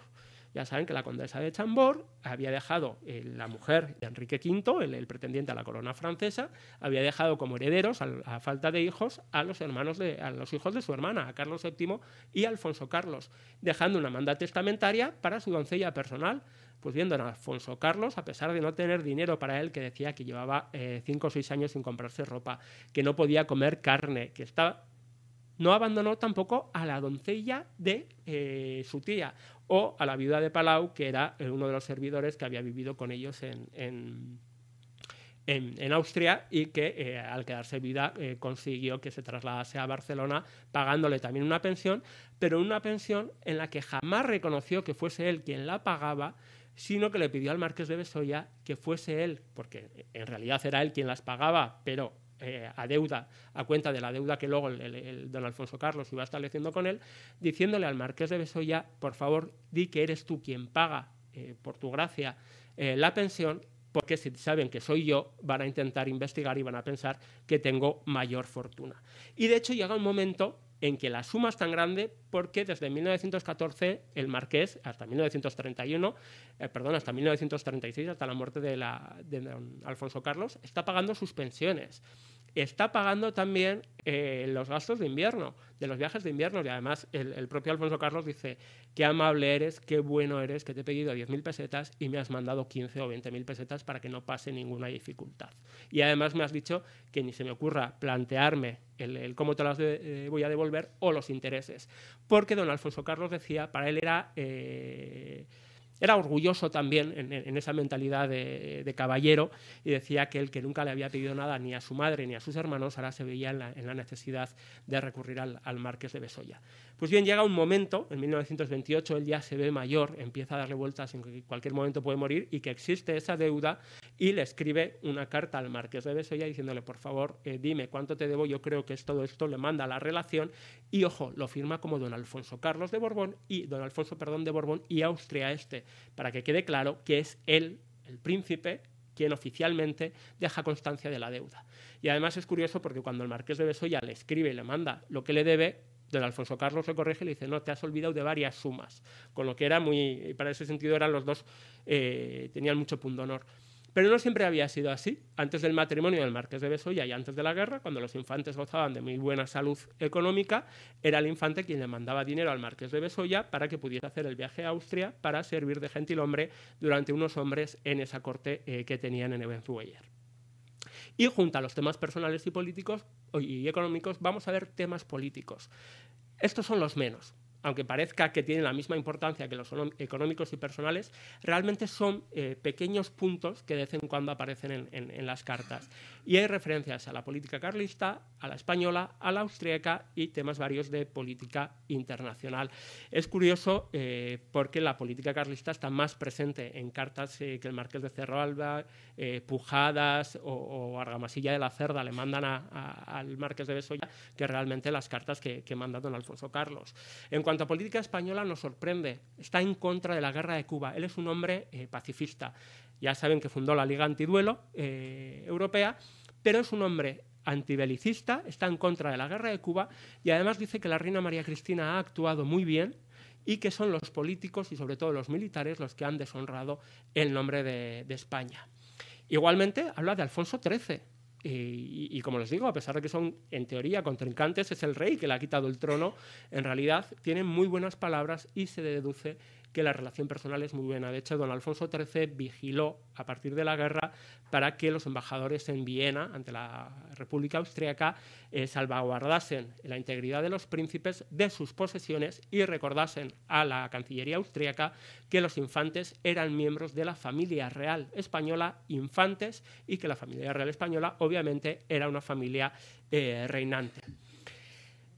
Ya saben que la condesa de Chambord había dejado, la mujer de Enrique V, el pretendiente a la corona francesa, había dejado como herederos, a falta de hijos, a los hijos de su hermana, a Carlos VII y a Alfonso Carlos, dejando una manda testamentaria para su doncella personal. Pues bien, don Alfonso Carlos, a pesar de no tener dinero para él, que decía que llevaba 5 o 6 años sin comprarse ropa, que no podía comer carne, que estaba... No abandonó tampoco a la doncella de su tía, o a la viuda de Palau, que era uno de los servidores que había vivido con ellos en Austria, y que al quedarse viuda consiguió que se trasladase a Barcelona, pagándole también una pensión, pero una pensión en la que jamás reconoció que fuese él quien la pagaba, sino que le pidió al marqués de Besolla que fuese él, porque en realidad era él quien las pagaba, pero a cuenta de la deuda que luego el don Alfonso Carlos iba estableciendo con él, diciéndole al marqués de Besolla: por favor, di que eres tú quien paga, por tu gracia, la pensión, porque si saben que soy yo, van a intentar investigar y van a pensar que tengo mayor fortuna. Y de hecho llega un momento en que la suma es tan grande porque desde 1914 el marqués, hasta 1936, hasta la muerte de don Alfonso Carlos, está pagando sus pensiones. está pagando también los gastos de invierno, de los viajes de invierno. Y además el propio Alfonso Carlos dice: qué amable eres, qué bueno eres, que te he pedido 10.000 pesetas y me has mandado 15 o 20.000 pesetas para que no pase ninguna dificultad. Y además me has dicho que ni se me ocurra plantearme el cómo te las voy a devolver o los intereses. Porque don Alfonso Carlos decía, para él era orgulloso también en esa mentalidad de caballero, y decía que él, que nunca le había pedido nada ni a su madre ni a sus hermanos, ahora se veía en la necesidad de recurrir al marqués de Besolla. Pues bien, llega un momento, en 1928, él ya se ve mayor, empieza a darle vueltas en que en cualquier momento puede morir y que existe esa deuda, y le escribe una carta al marqués de Besolla diciéndole: por favor, dime cuánto te debo, yo creo que es todo esto, le manda la relación y, ojo, lo firma como don Alfonso Carlos de Borbón y don Alfonso, de Borbón y Austria para que quede claro que es él, el príncipe, quien oficialmente deja constancia de la deuda. Y además es curioso porque cuando el marqués de Besolla le escribe y le manda lo que le debe, don Alfonso Carlos le corrige y le dice: no, te has olvidado de varias sumas, con lo que era muy, para ese sentido eran los dos, tenían mucho pundonor. Pero no siempre había sido así. Antes del matrimonio del marqués de Besolla y antes de la guerra, cuando los infantes gozaban de muy buena salud económica, era el infante quien le mandaba dinero al marqués de Besolla para que pudiese hacer el viaje a Austria para servir de gentilhombre durante unos hombres en esa corte que tenían en Ebenzueller. Y junto a los temas personales y políticos y económicos, vamos a ver temas políticos. Estos son los menos. Aunque parezca que tienen la misma importancia que los económicos y personales, realmente son pequeños puntos que de vez en cuando aparecen en las cartas. Y hay referencias a la política carlista, a la española, a la austríaca y temas varios de política internacional. Es curioso porque la política carlista está más presente en cartas que el marqués de Cerralba, Pujadas o Argamasilla de la Cerda le mandan al marqués de Besolla, que realmente las cartas que manda don Alfonso Carlos. En cuanto a política española, nos sorprende. Está en contra de la guerra de Cuba. Él es un hombre pacifista. Ya saben que fundó la Liga Antiduelo Europea, pero es un hombre antibelicista, está en contra de la guerra de Cuba y además dice que la reina María Cristina ha actuado muy bien y que son los políticos y sobre todo los militares los que han deshonrado el nombre de España. Igualmente habla de Alfonso XIII. Y como les digo, a pesar de que son en teoría contrincantes, es el rey que le ha quitado el trono, en realidad tienen muy buenas palabras y se deduce que la relación personal es muy buena. De hecho, don Alfonso XIII vigiló a partir de la guerra para que los embajadores en Viena, ante la República Austríaca, salvaguardasen la integridad de los príncipes, de sus posesiones y recordasen a la Cancillería austríaca que los infantes eran miembros de la familia real española, infantes, y que la familia real española obviamente era una familia reinante.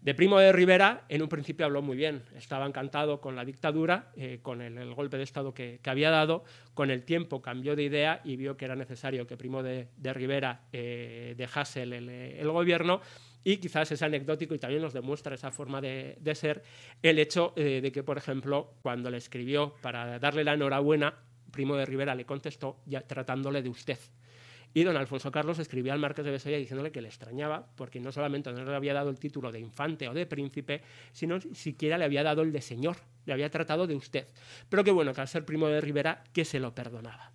De Primo de Rivera, en un principio habló muy bien, estaba encantado con la dictadura, con el golpe de Estado que había dado. Con el tiempo cambió de idea y vio que era necesario que Primo de Rivera dejase el gobierno, y quizás es anecdótico y también nos demuestra esa forma de ser el hecho de que, por ejemplo, cuando le escribió para darle la enhorabuena, Primo de Rivera le contestó ya tratándole de usted. Y don Alfonso Carlos escribía al marqués de Besolla diciéndole que le extrañaba, porque no solamente no le había dado el título de infante o de príncipe, sino siquiera le había dado el de señor, le había tratado de usted. Pero que bueno, que al ser Primo de Rivera, que se lo perdonaba.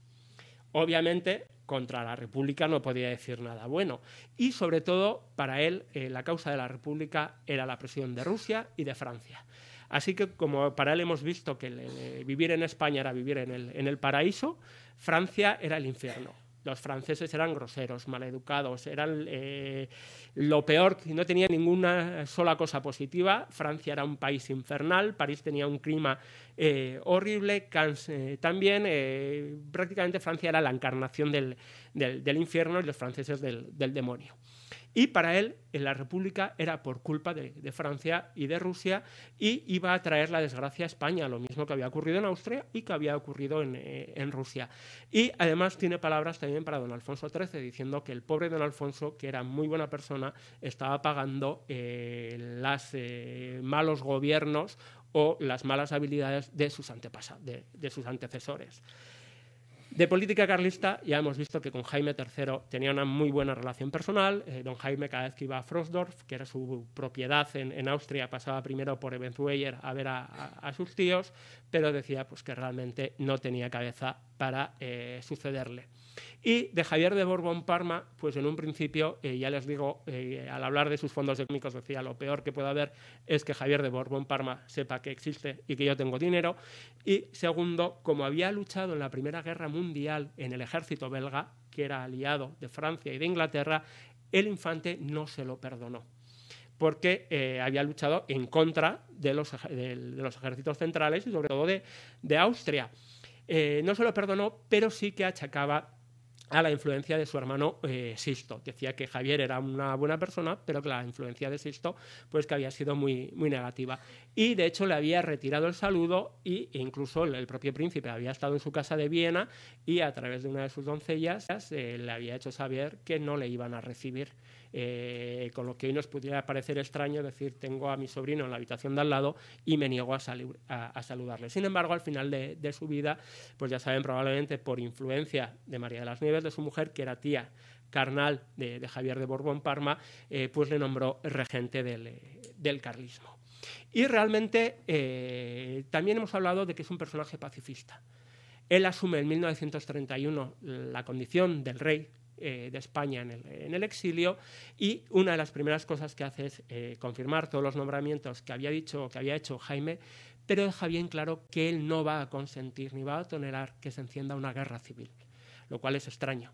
Obviamente, contra la República no podía decir nada bueno. Y sobre todo, para él, la causa de la República era la presión de Rusia y de Francia. Así que, como para él hemos visto que vivir en España era vivir en el paraíso, Francia era el infierno. Los franceses eran groseros, maleducados, eran lo peor, no tenía ninguna sola cosa positiva. Francia era un país infernal, París tenía un clima horrible, Cannes también. Prácticamente Francia era la encarnación del infierno y los franceses del demonio. Y para él, en la República era por culpa de Francia y de Rusia, y iba a traer la desgracia a España, lo mismo que había ocurrido en Austria y que había ocurrido en Rusia. Y además tiene palabras también para don Alfonso XIII, diciendo que el pobre don Alfonso, que era muy buena persona, estaba pagando los malos gobiernos o las malas habilidades de sus antecesores. De política carlista ya hemos visto que con Jaime III tenía una muy buena relación personal. Don Jaime, cada vez que iba a Frosdorf, que era su propiedad en Austria, pasaba primero por Ebenzueller a ver a sus tíos, pero decía pues que realmente no tenía cabeza para sucederle. Y de Javier de Borbón-Parma, pues en un principio, ya les digo, al hablar de sus fondos económicos decía, lo peor que puede haber es que Javier de Borbón-Parma sepa que existe y que yo tengo dinero. Y segundo, como había luchado en la Primera Guerra Mundial en el ejército belga, que era aliado de Francia y de Inglaterra, el infante no se lo perdonó, porque había luchado en contra de los ejércitos centrales y sobre todo de Austria. No se lo perdonó, pero sí que achacaba a la influencia de su hermano Sisto. Decía que Javier era una buena persona, pero que la influencia de Sisto pues que había sido muy, muy negativa. Y de hecho le había retirado el saludo e incluso el propio príncipe había estado en su casa de Viena y a través de una de sus doncellas le había hecho saber que no le iban a recibir. Con lo que hoy nos pudiera parecer extraño decir tengo a mi sobrino en la habitación de al lado y me niego a saludarle. Sin embargo, al final de su vida, pues ya saben, probablemente por influencia de María de las Nieves, de su mujer, que era tía carnal de Javier de Borbón-Parma, pues le nombró regente del carlismo. Y realmente también hemos hablado de que es un personaje pacifista. Él asume en 1931 la condición del rey de España en el exilio y una de las primeras cosas que hace es confirmar todos los nombramientos que había hecho Jaime, pero deja bien claro que él no va a consentir ni va a tolerar que se encienda una guerra civil, lo cual es extraño,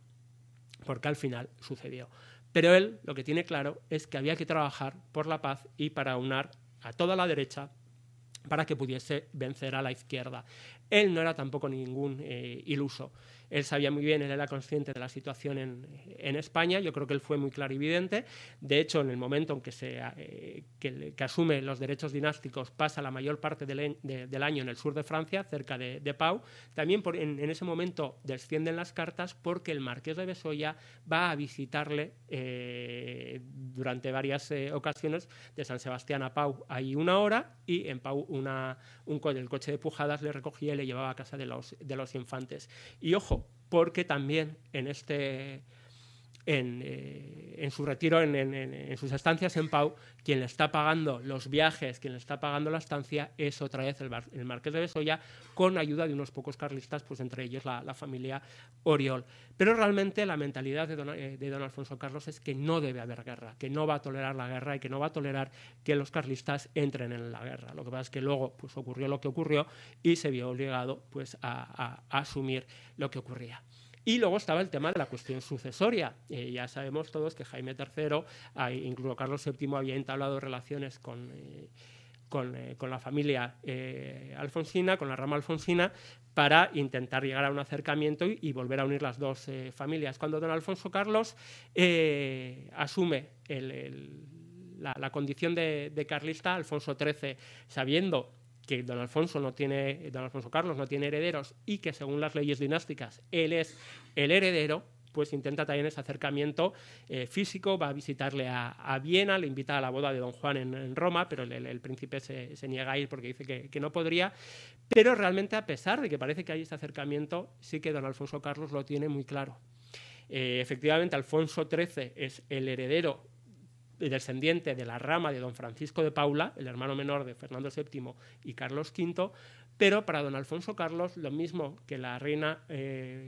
porque al final sucedió. Pero él lo que tiene claro es que había que trabajar por la paz y para unar a toda la derecha para que pudiese vencer a la izquierda. Él no era tampoco ningún iluso. Él sabía muy bien, él era consciente de la situación en España. Yo creo que él fue muy clarividente. De hecho, en el momento en que asume los derechos dinásticos, pasa la mayor parte del año en el sur de Francia, cerca de Pau. También en ese momento descienden las cartas porque el marqués de Besolla va a visitarle durante varias ocasiones de San Sebastián a Pau. Hay 1 hora y en Pau el coche de Pujadas le recogía y le llevaba a casa de los infantes. Y ojo, porque también en su retiro, en sus estancias en Pau, quien le está pagando los viajes, quien le está pagando la estancia, es otra vez el marqués de Besolla, con ayuda de unos pocos carlistas, pues entre ellos la familia Oriol. Pero realmente la mentalidad de don Alfonso Carlos es que no debe haber guerra, que no va a tolerar la guerra y que no va a tolerar que los carlistas entren en la guerra. Lo que pasa es que luego pues, ocurrió lo que ocurrió y se vio obligado pues, a asumir lo que ocurría. Y luego estaba el tema de la cuestión sucesoria. Ya sabemos todos que Jaime III, incluso Carlos VII, había entablado relaciones con la familia alfonsina, con la rama alfonsina, para intentar llegar a un acercamiento y volver a unir las dos familias. Cuando don Alfonso Carlos asume la condición de carlista, Alfonso XIII, sabiendo que don Alfonso Carlos no tiene herederos y que según las leyes dinásticas él es el heredero, pues intenta también ese acercamiento físico, va a visitarle a Viena, le invita a la boda de don Juan en Roma, pero el príncipe se niega a ir porque dice que no podría. Pero realmente, a pesar de que parece que hay ese acercamiento, sí que don Alfonso Carlos lo tiene muy claro. Efectivamente, Alfonso XIII es el heredero descendiente de la rama de don Francisco de Paula, el hermano menor de Fernando VII y Carlos V, pero para don Alfonso Carlos, lo mismo que la reina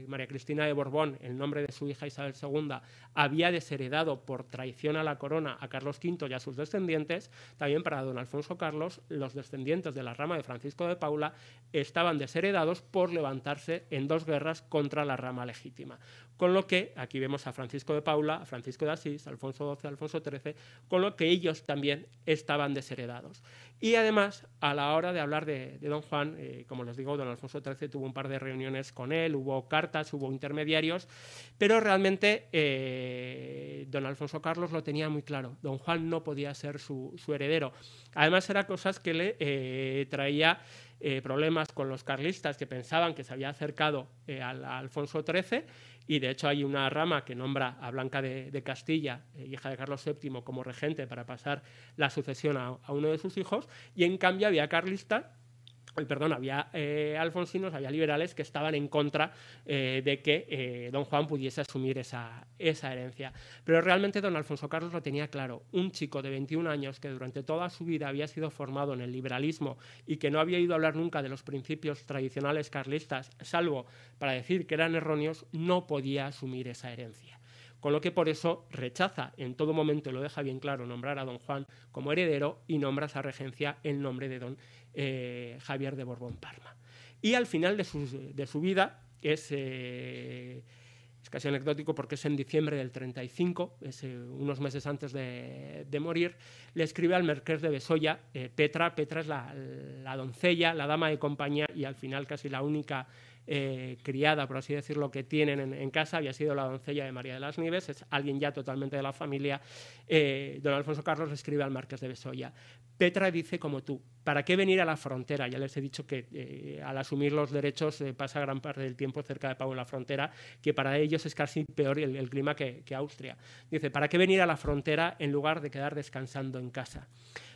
María Cristina de Borbón, en nombre de su hija Isabel II, había desheredado por traición a la corona a Carlos V y a sus descendientes, también para don Alfonso Carlos, los descendientes de la rama de Francisco de Paula estaban desheredados por levantarse en 2 guerras contra la rama legítima. Con lo que aquí vemos a Francisco de Paula, a Francisco de Asís, a Alfonso XII, a Alfonso XIII, con lo que ellos también estaban desheredados. Y además, a la hora de hablar de don Juan, como les digo, don Alfonso XIII tuvo un par de reuniones con él, hubo cartas, hubo intermediarios, pero realmente don Alfonso Carlos lo tenía muy claro. Don Juan no podía ser su heredero. Además, eran cosas que le traía problemas con los carlistas, que pensaban que se había acercado a Alfonso XIII, y de hecho hay una rama que nombra a Blanca de Castilla, hija de Carlos VII, como regente para pasar la sucesión a uno de sus hijos, y en cambio había carlistas había alfonsinos, había liberales que estaban en contra de que don Juan pudiese asumir esa herencia. Pero realmente don Alfonso Carlos lo tenía claro. Un chico de 21 años que durante toda su vida había sido formado en el liberalismo y que no había oído hablar nunca de los principios tradicionales carlistas, salvo para decir que eran erróneos, no podía asumir esa herencia. Con lo que por eso rechaza en todo momento, y lo deja bien claro, nombrar a don Juan como heredero y nombra esa regencia en nombre de don Javier de Borbón-Parma. Y al final de su vida, es casi anecdótico porque es en diciembre del 35, unos meses antes de morir, le escribe al marqués de Besolla, Petra es la doncella, la dama de compañía y al final casi la única criada, por así decirlo, que tienen en casa. Había sido la doncella de María de las Nieves, es alguien ya totalmente de la familia. Don Alfonso Carlos le escribe al marqués de Besolla: Petra dice como tú, ¿para qué venir a la frontera? Ya les he dicho que al asumir los derechos pasa gran parte del tiempo cerca de Pau en la frontera, que para ellos es casi peor el clima que Austria. Dice, ¿para qué venir a la frontera en lugar de quedar descansando en casa?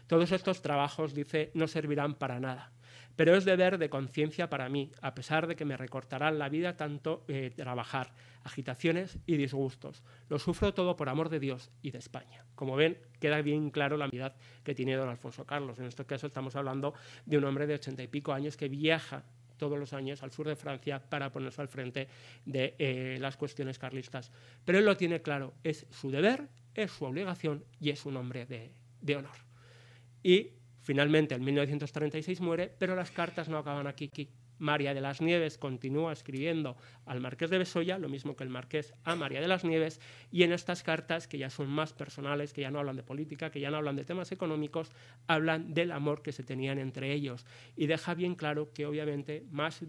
Todos estos trabajos, dice, no servirán para nada. Pero es deber de conciencia para mí, a pesar de que me recortarán la vida tanto trabajar, agitaciones y disgustos. Lo sufro todo por amor de Dios y de España. Como ven, queda bien claro la amistad que tiene don Alfonso Carlos. En este caso estamos hablando de un hombre de 80 y pico años que viaja todos los años al sur de Francia para ponerse al frente de las cuestiones carlistas. Pero él lo tiene claro, es su deber, es su obligación y es un hombre de honor. Y finalmente, en 1936 muere, pero las cartas no acaban aquí. María de las Nieves continúa escribiendo al marqués de Besolla, lo mismo que el marqués a María de las Nieves, y en estas cartas, que ya son más personales, que ya no hablan de política, que ya no hablan de temas económicos, hablan del amor que se tenían entre ellos. Y deja bien claro que, obviamente, más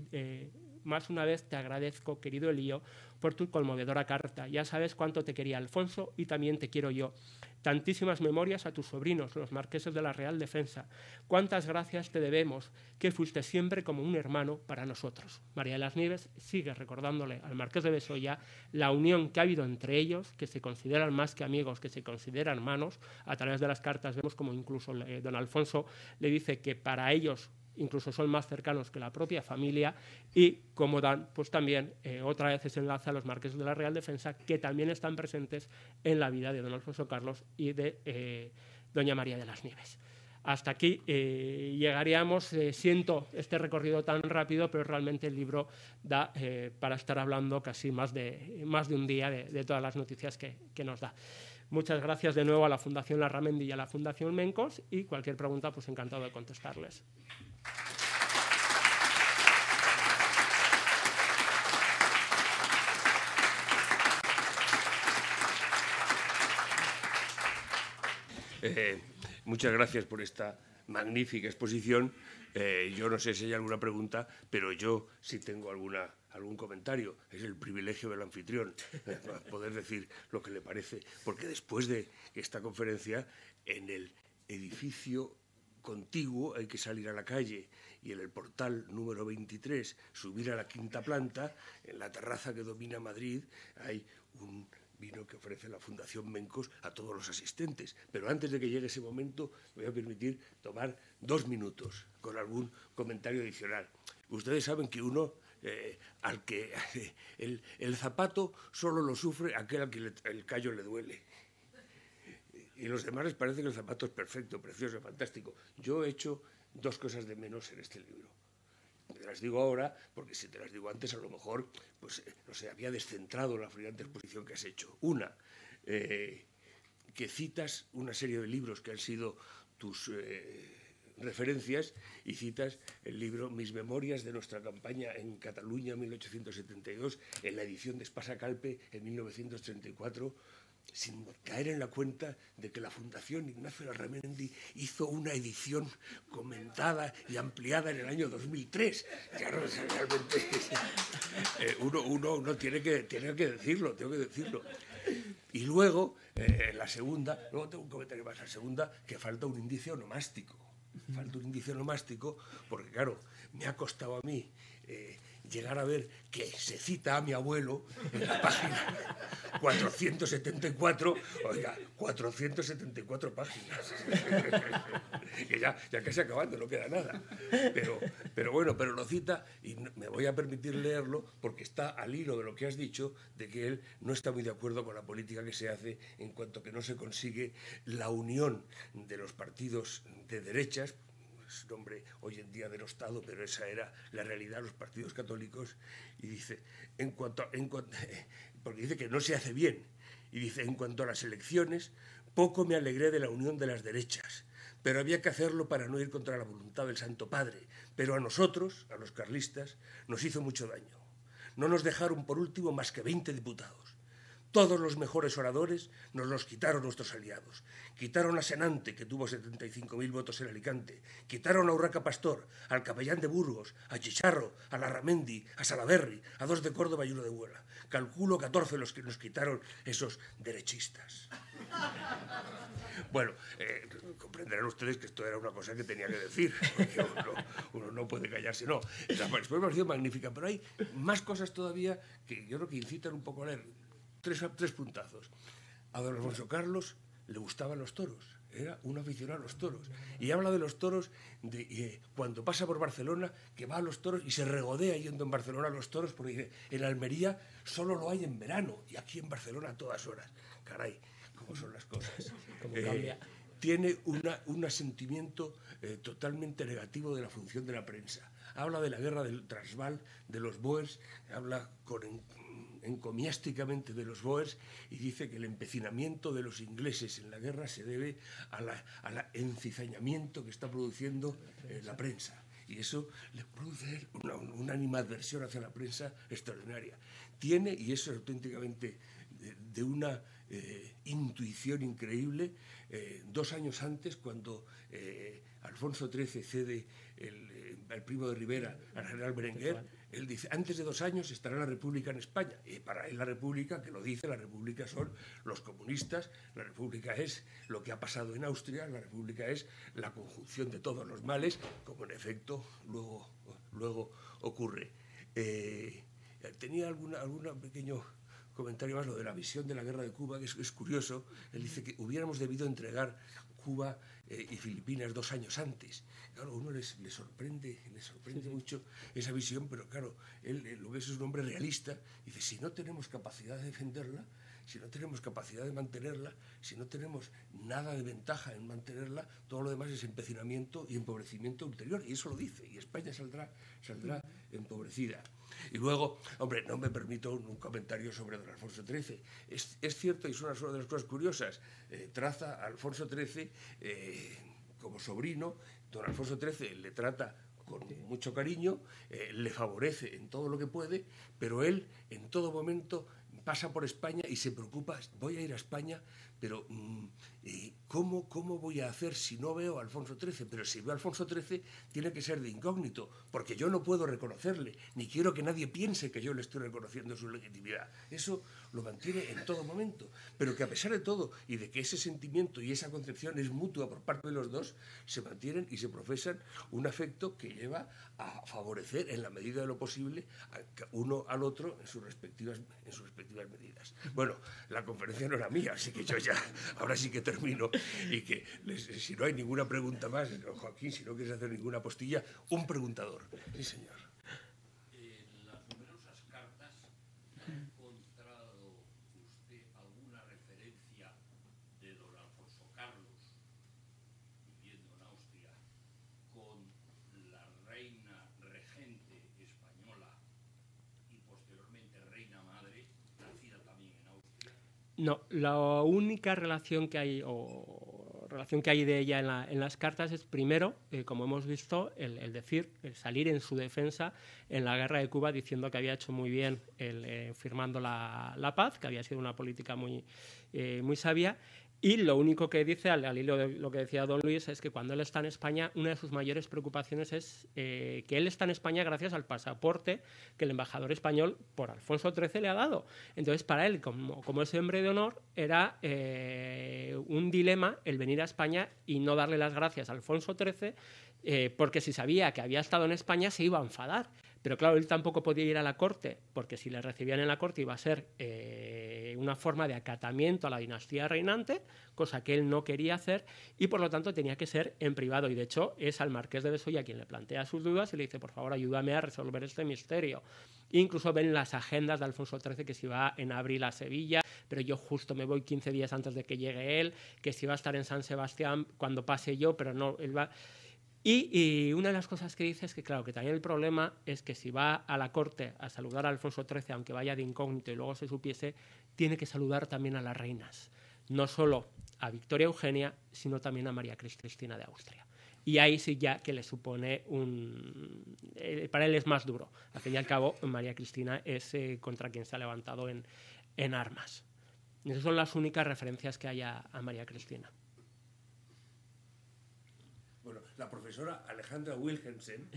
una vez te agradezco, querido Elío, por tu conmovedora carta. Ya sabes cuánto te quería Alfonso y también te quiero yo. Tantísimas memorias a tus sobrinos, los marqueses de la Real Defensa. Cuántas gracias te debemos, que fuiste siempre como un hermano para nosotros. María de las Nieves sigue recordándole al marqués de Besolla la unión que ha habido entre ellos, que se consideran más que amigos, que se consideran hermanos. A través de las cartas vemos como incluso don Alfonso le dice que para ellos incluso son más cercanos que la propia familia, y como dan, pues también otra vez se enlaza a los marqueses de la Real Defensa, que también están presentes en la vida de don Alfonso Carlos y de doña María de las Nieves. Hasta aquí llegaríamos. Siento este recorrido tan rápido, pero realmente el libro da para estar hablando casi más de un día de todas las noticias que nos da. Muchas gracias de nuevo a la Fundación Larramendi y a la Fundación Mencos, y cualquier pregunta, pues encantado de contestarles. Muchas gracias por esta magnífica exposición. Yo no sé si hay alguna pregunta, pero yo sí tengo algún comentario. Es el privilegio del anfitrión poder decir lo que le parece, porque después de esta conferencia, en el edificio contiguo hay que salir a la calle y en el portal número 23 subir a la quinta planta. En la terraza que domina Madrid hay un vino que ofrece la Fundación Mencos a todos los asistentes. Pero antes de que llegue ese momento, me voy a permitir tomar 2 minutos con algún comentario adicional. Ustedes saben que uno, al que el zapato solo lo sufre aquel al que el callo le duele. Y a los demás les parece que el zapato es perfecto, precioso, fantástico. Yo he hecho 2 cosas de menos en este libro. Te las digo ahora, porque si te las digo antes, a lo mejor, pues, no sé, había descentrado la brillante exposición que has hecho. Una, que citas una serie de libros que han sido tus referencias, y citas el libro Mis memorias de nuestra campaña en Cataluña 1872, en la edición de Espasa Calpe en 1934, sin caer en la cuenta de que la Fundación Ignacio Larramendi hizo una edición comentada y ampliada en el año 2003. Claro, realmente uno tiene que decirlo, tengo que decirlo. Y luego, la segunda, luego tengo un comentario más, la segunda, que falta un indicio onomástico. Falta un indicio onomástico porque, claro, me ha costado a mí llegar a ver que se cita a mi abuelo en la página 474, oiga, 474 páginas, que ya casi acabando, no queda nada, pero bueno, pero lo cita y me voy a permitir leerlo porque está al hilo de lo que has dicho, de que él no está muy de acuerdo con la política que se hace en cuanto que no se consigue la unión de los partidos de derechas. Es un hombre hoy en día denostado, pero esa era la realidad de los partidos católicos, y dice, porque dice que no se hace bien, y dice, en cuanto a las elecciones, poco me alegré de la unión de las derechas, pero había que hacerlo para no ir contra la voluntad del Santo Padre, pero a nosotros, a los carlistas, nos hizo mucho daño. No nos dejaron por último más que 20 diputados. Todos los mejores oradores nos los quitaron nuestros aliados. Quitaron a Senante, que tuvo 75.000 votos en Alicante. Quitaron a Urraca Pastor, al capellán de Burgos, a Chicharro, a Larramendi, a Salaberry, a 2 de Córdoba y 1 de Huela. Calculo 14 los que nos quitaron esos derechistas. Bueno, comprenderán ustedes que esto era una cosa que tenía que decir, porque uno no puede callarse. No, la exposición me ha sido magnífica, pero hay más cosas todavía que yo creo que incitan un poco a leer. Tres puntazos. A don Alfonso Carlos le gustaban los toros, era un aficionado a los toros. Y habla de los toros cuando pasa por Barcelona, que va a los toros y se regodea yendo en Barcelona a los toros, porque dice, en Almería solo lo hay en verano y aquí en Barcelona a todas horas. Caray, cómo son las cosas. ¿Cómo cambia? Tiene un asentimiento totalmente negativo de la función de la prensa. Habla de la guerra del Transvaal, de los Boers, habla encomiásticamente de los Boers y dice que el empecinamiento de los ingleses en la guerra se debe al encizañamiento que está produciendo la prensa. Y eso le produce una animadversión hacia la prensa extraordinaria. Tiene, y eso es auténticamente de una intuición increíble, 2 años antes, cuando Alfonso XIII cede el primo de Rivera al general Berenguer, él dice, antes de 2 años estará la República en España. Y para él la República, que lo dice, la República son los comunistas, la República es lo que ha pasado en Austria, la República es la conjunción de todos los males, como en efecto luego ocurre. Tenía algún pequeño comentario más, lo de la visión de la guerra de Cuba, que es curioso. Él dice que hubiéramos debido entregar Cuba y Filipinas 2 años antes. Claro, a uno le sorprende mucho esa visión, pero claro, él lo que es un hombre realista. Dice, si no tenemos capacidad de defenderla, si no tenemos capacidad de mantenerla, si no tenemos nada de ventaja en mantenerla, todo lo demás es empecinamiento y empobrecimiento ulterior. Y eso lo dice, y España saldrá empobrecida. Y luego, hombre, no me permito un comentario sobre don Alfonso XIII. Es cierto, y es una de las cosas curiosas, traza a Alfonso XIII como sobrino. Don Alfonso XIII le trata con mucho cariño, le favorece en todo lo que puede, pero él en todo momento pasa por España y se preocupa, voy a ir a España, pero ¿cómo voy a hacer si no veo a Alfonso XIII? Pero si veo a Alfonso XIII tiene que ser de incógnito, porque yo no puedo reconocerle, ni quiero que nadie piense que yo le estoy reconociendo su legitimidad. Eso lo mantiene en todo momento, pero que a pesar de todo, y de que ese sentimiento y esa concepción es mutua por parte de los dos, se mantienen y se profesan un afecto que lleva a favorecer en la medida de lo posible uno al otro en sus respectivas medidas. Bueno, la conferencia no era mía, así que yo ya, ahora sí que termino, y que si no hay ninguna pregunta más, Joaquín, si no quieres hacer ninguna postilla, un preguntador. Sí, señor. En las numerosas cartas, ¿ha encontrado usted alguna referencia de don Alfonso Carlos, viviendo en Austria, con la reina regente española y posteriormente reina madre, nacida también en Austria? No, la única relación que hay de ella en las cartas es, primero, como hemos visto, el salir en su defensa en la guerra de Cuba, diciendo que había hecho muy bien firmando la paz, que había sido una política muy sabia. Y lo único que dice, al hilo de lo que decía don Luis, es que cuando él está en España, una de sus mayores preocupaciones es que él está en España gracias al pasaporte que el embajador español por Alfonso XIII le ha dado. Entonces, para él, como ese hombre de honor, era un dilema el venir a España y no darle las gracias a Alfonso XIII, porque si sabía que había estado en España se iba a enfadar. Pero claro, él tampoco podía ir a la corte, porque si le recibían en la corte iba a ser una forma de acatamiento a la dinastía reinante, cosa que él no quería hacer, y por lo tanto tenía que ser en privado. Y de hecho es al marqués de Besolla quien le plantea sus dudas y le dice, por favor, ayúdame a resolver este misterio. Incluso ven las agendas de Alfonso XIII que si va en abril a Sevilla, pero yo justo me voy 15 días antes de que llegue él, que si va a estar en San Sebastián cuando pase yo, pero no, él va... Y una de las cosas que dice es que, claro, que también el problema es que si va a la corte a saludar a Alfonso XIII, aunque vaya de incógnito y luego se supiese, tiene que saludar también a las reinas. No solo a Victoria Eugenia, sino también a María Cristina de Austria. Y ahí sí ya que le supone para él es más duro. Al fin y al cabo, María Cristina es contra quien se ha levantado en armas. Y esas son las únicas referencias que hay a María Cristina. Bueno, la profesora Alejandra Wilhelmsen,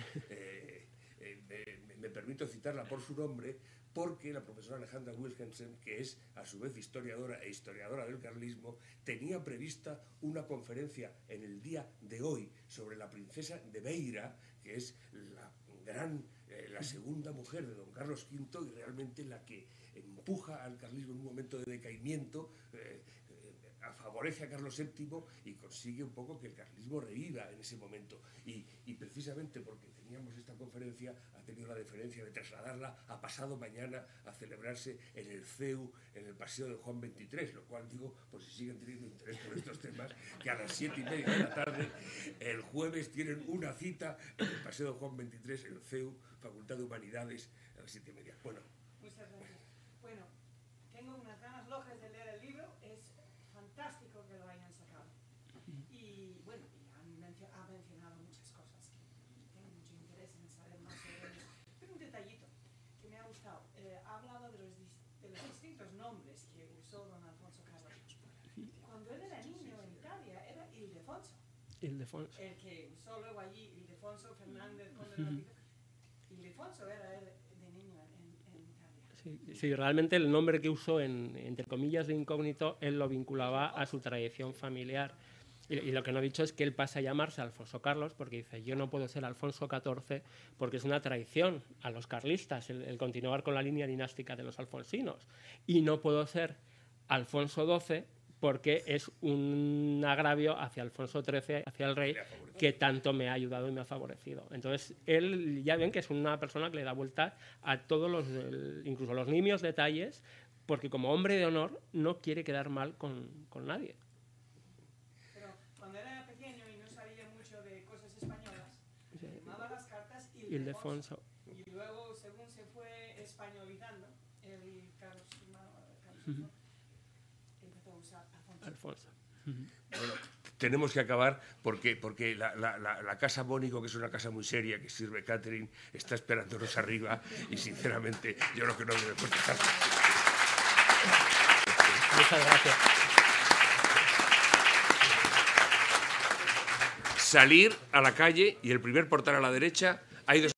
me permito citarla por su nombre, porque la profesora Alejandra Wilhelmsen, que es a su vez historiadora e historiadora del carlismo, tenía prevista una conferencia en el día de hoy sobre la princesa de Beira, que es la segunda mujer de don Carlos V y realmente la que empuja al carlismo en un momento de decaimiento, favorece a Carlos VII y consigue un poco que el carlismo reviva en ese momento. Y precisamente porque teníamos esta conferencia, ha tenido la deferencia de trasladarla a pasado mañana a celebrarse en el CEU, en el Paseo de Juan XXIII, lo cual digo, por si siguen teniendo interés por estos temas, que a las 7:30 de la tarde, el jueves, tienen una cita en el Paseo de Juan XXIII, en el CEU, Facultad de Humanidades, a las 7:30. Bueno. Muchas gracias. Bueno, tengo unas ganas locas de leer el libro, es fantástico que lo hayan sacado. Y bueno, ha mencionado muchas cosas que tengo mucho interés en saber más sobre ellos. Pero un detallito que me ha gustado. Ha hablado de los distintos nombres que usó don Alfonso Carlos. Cuando él era niño en Italia era Ildefonso. Ildefonso. El que usó luego allí Ildefonso Fernández Conde de López. Ildefonso era él de niño en Italia. Sí, realmente el nombre que usó, entre comillas, de incógnito, él lo vinculaba a su tradición familiar. Y lo que no he dicho es que él pasa a llamarse Alfonso Carlos porque dice, yo no puedo ser Alfonso XIV porque es una traición a los carlistas el continuar con la línea dinástica de los alfonsinos. Y no puedo ser Alfonso XII porque es un agravio hacia Alfonso XIII, hacia el rey, que tanto me ha ayudado y me ha favorecido. Entonces, él ya ven que es una persona que le da vuelta a todos incluso los nimios detalles, porque como hombre de honor no quiere quedar mal con nadie. Pero cuando era pequeño y no sabía mucho de cosas españolas, llamaba las cartas Ildefonso. Y luego, según se fue españolizando, el Carlos empezó a usar Alfonso. Bueno, tenemos que acabar porque la casa Mónico, que es una casa muy seria, que sirve catering, está esperándonos arriba y sinceramente yo creo que no debe contestar. Muchas gracias. Salir a la calle y el primer portal a la derecha hay dos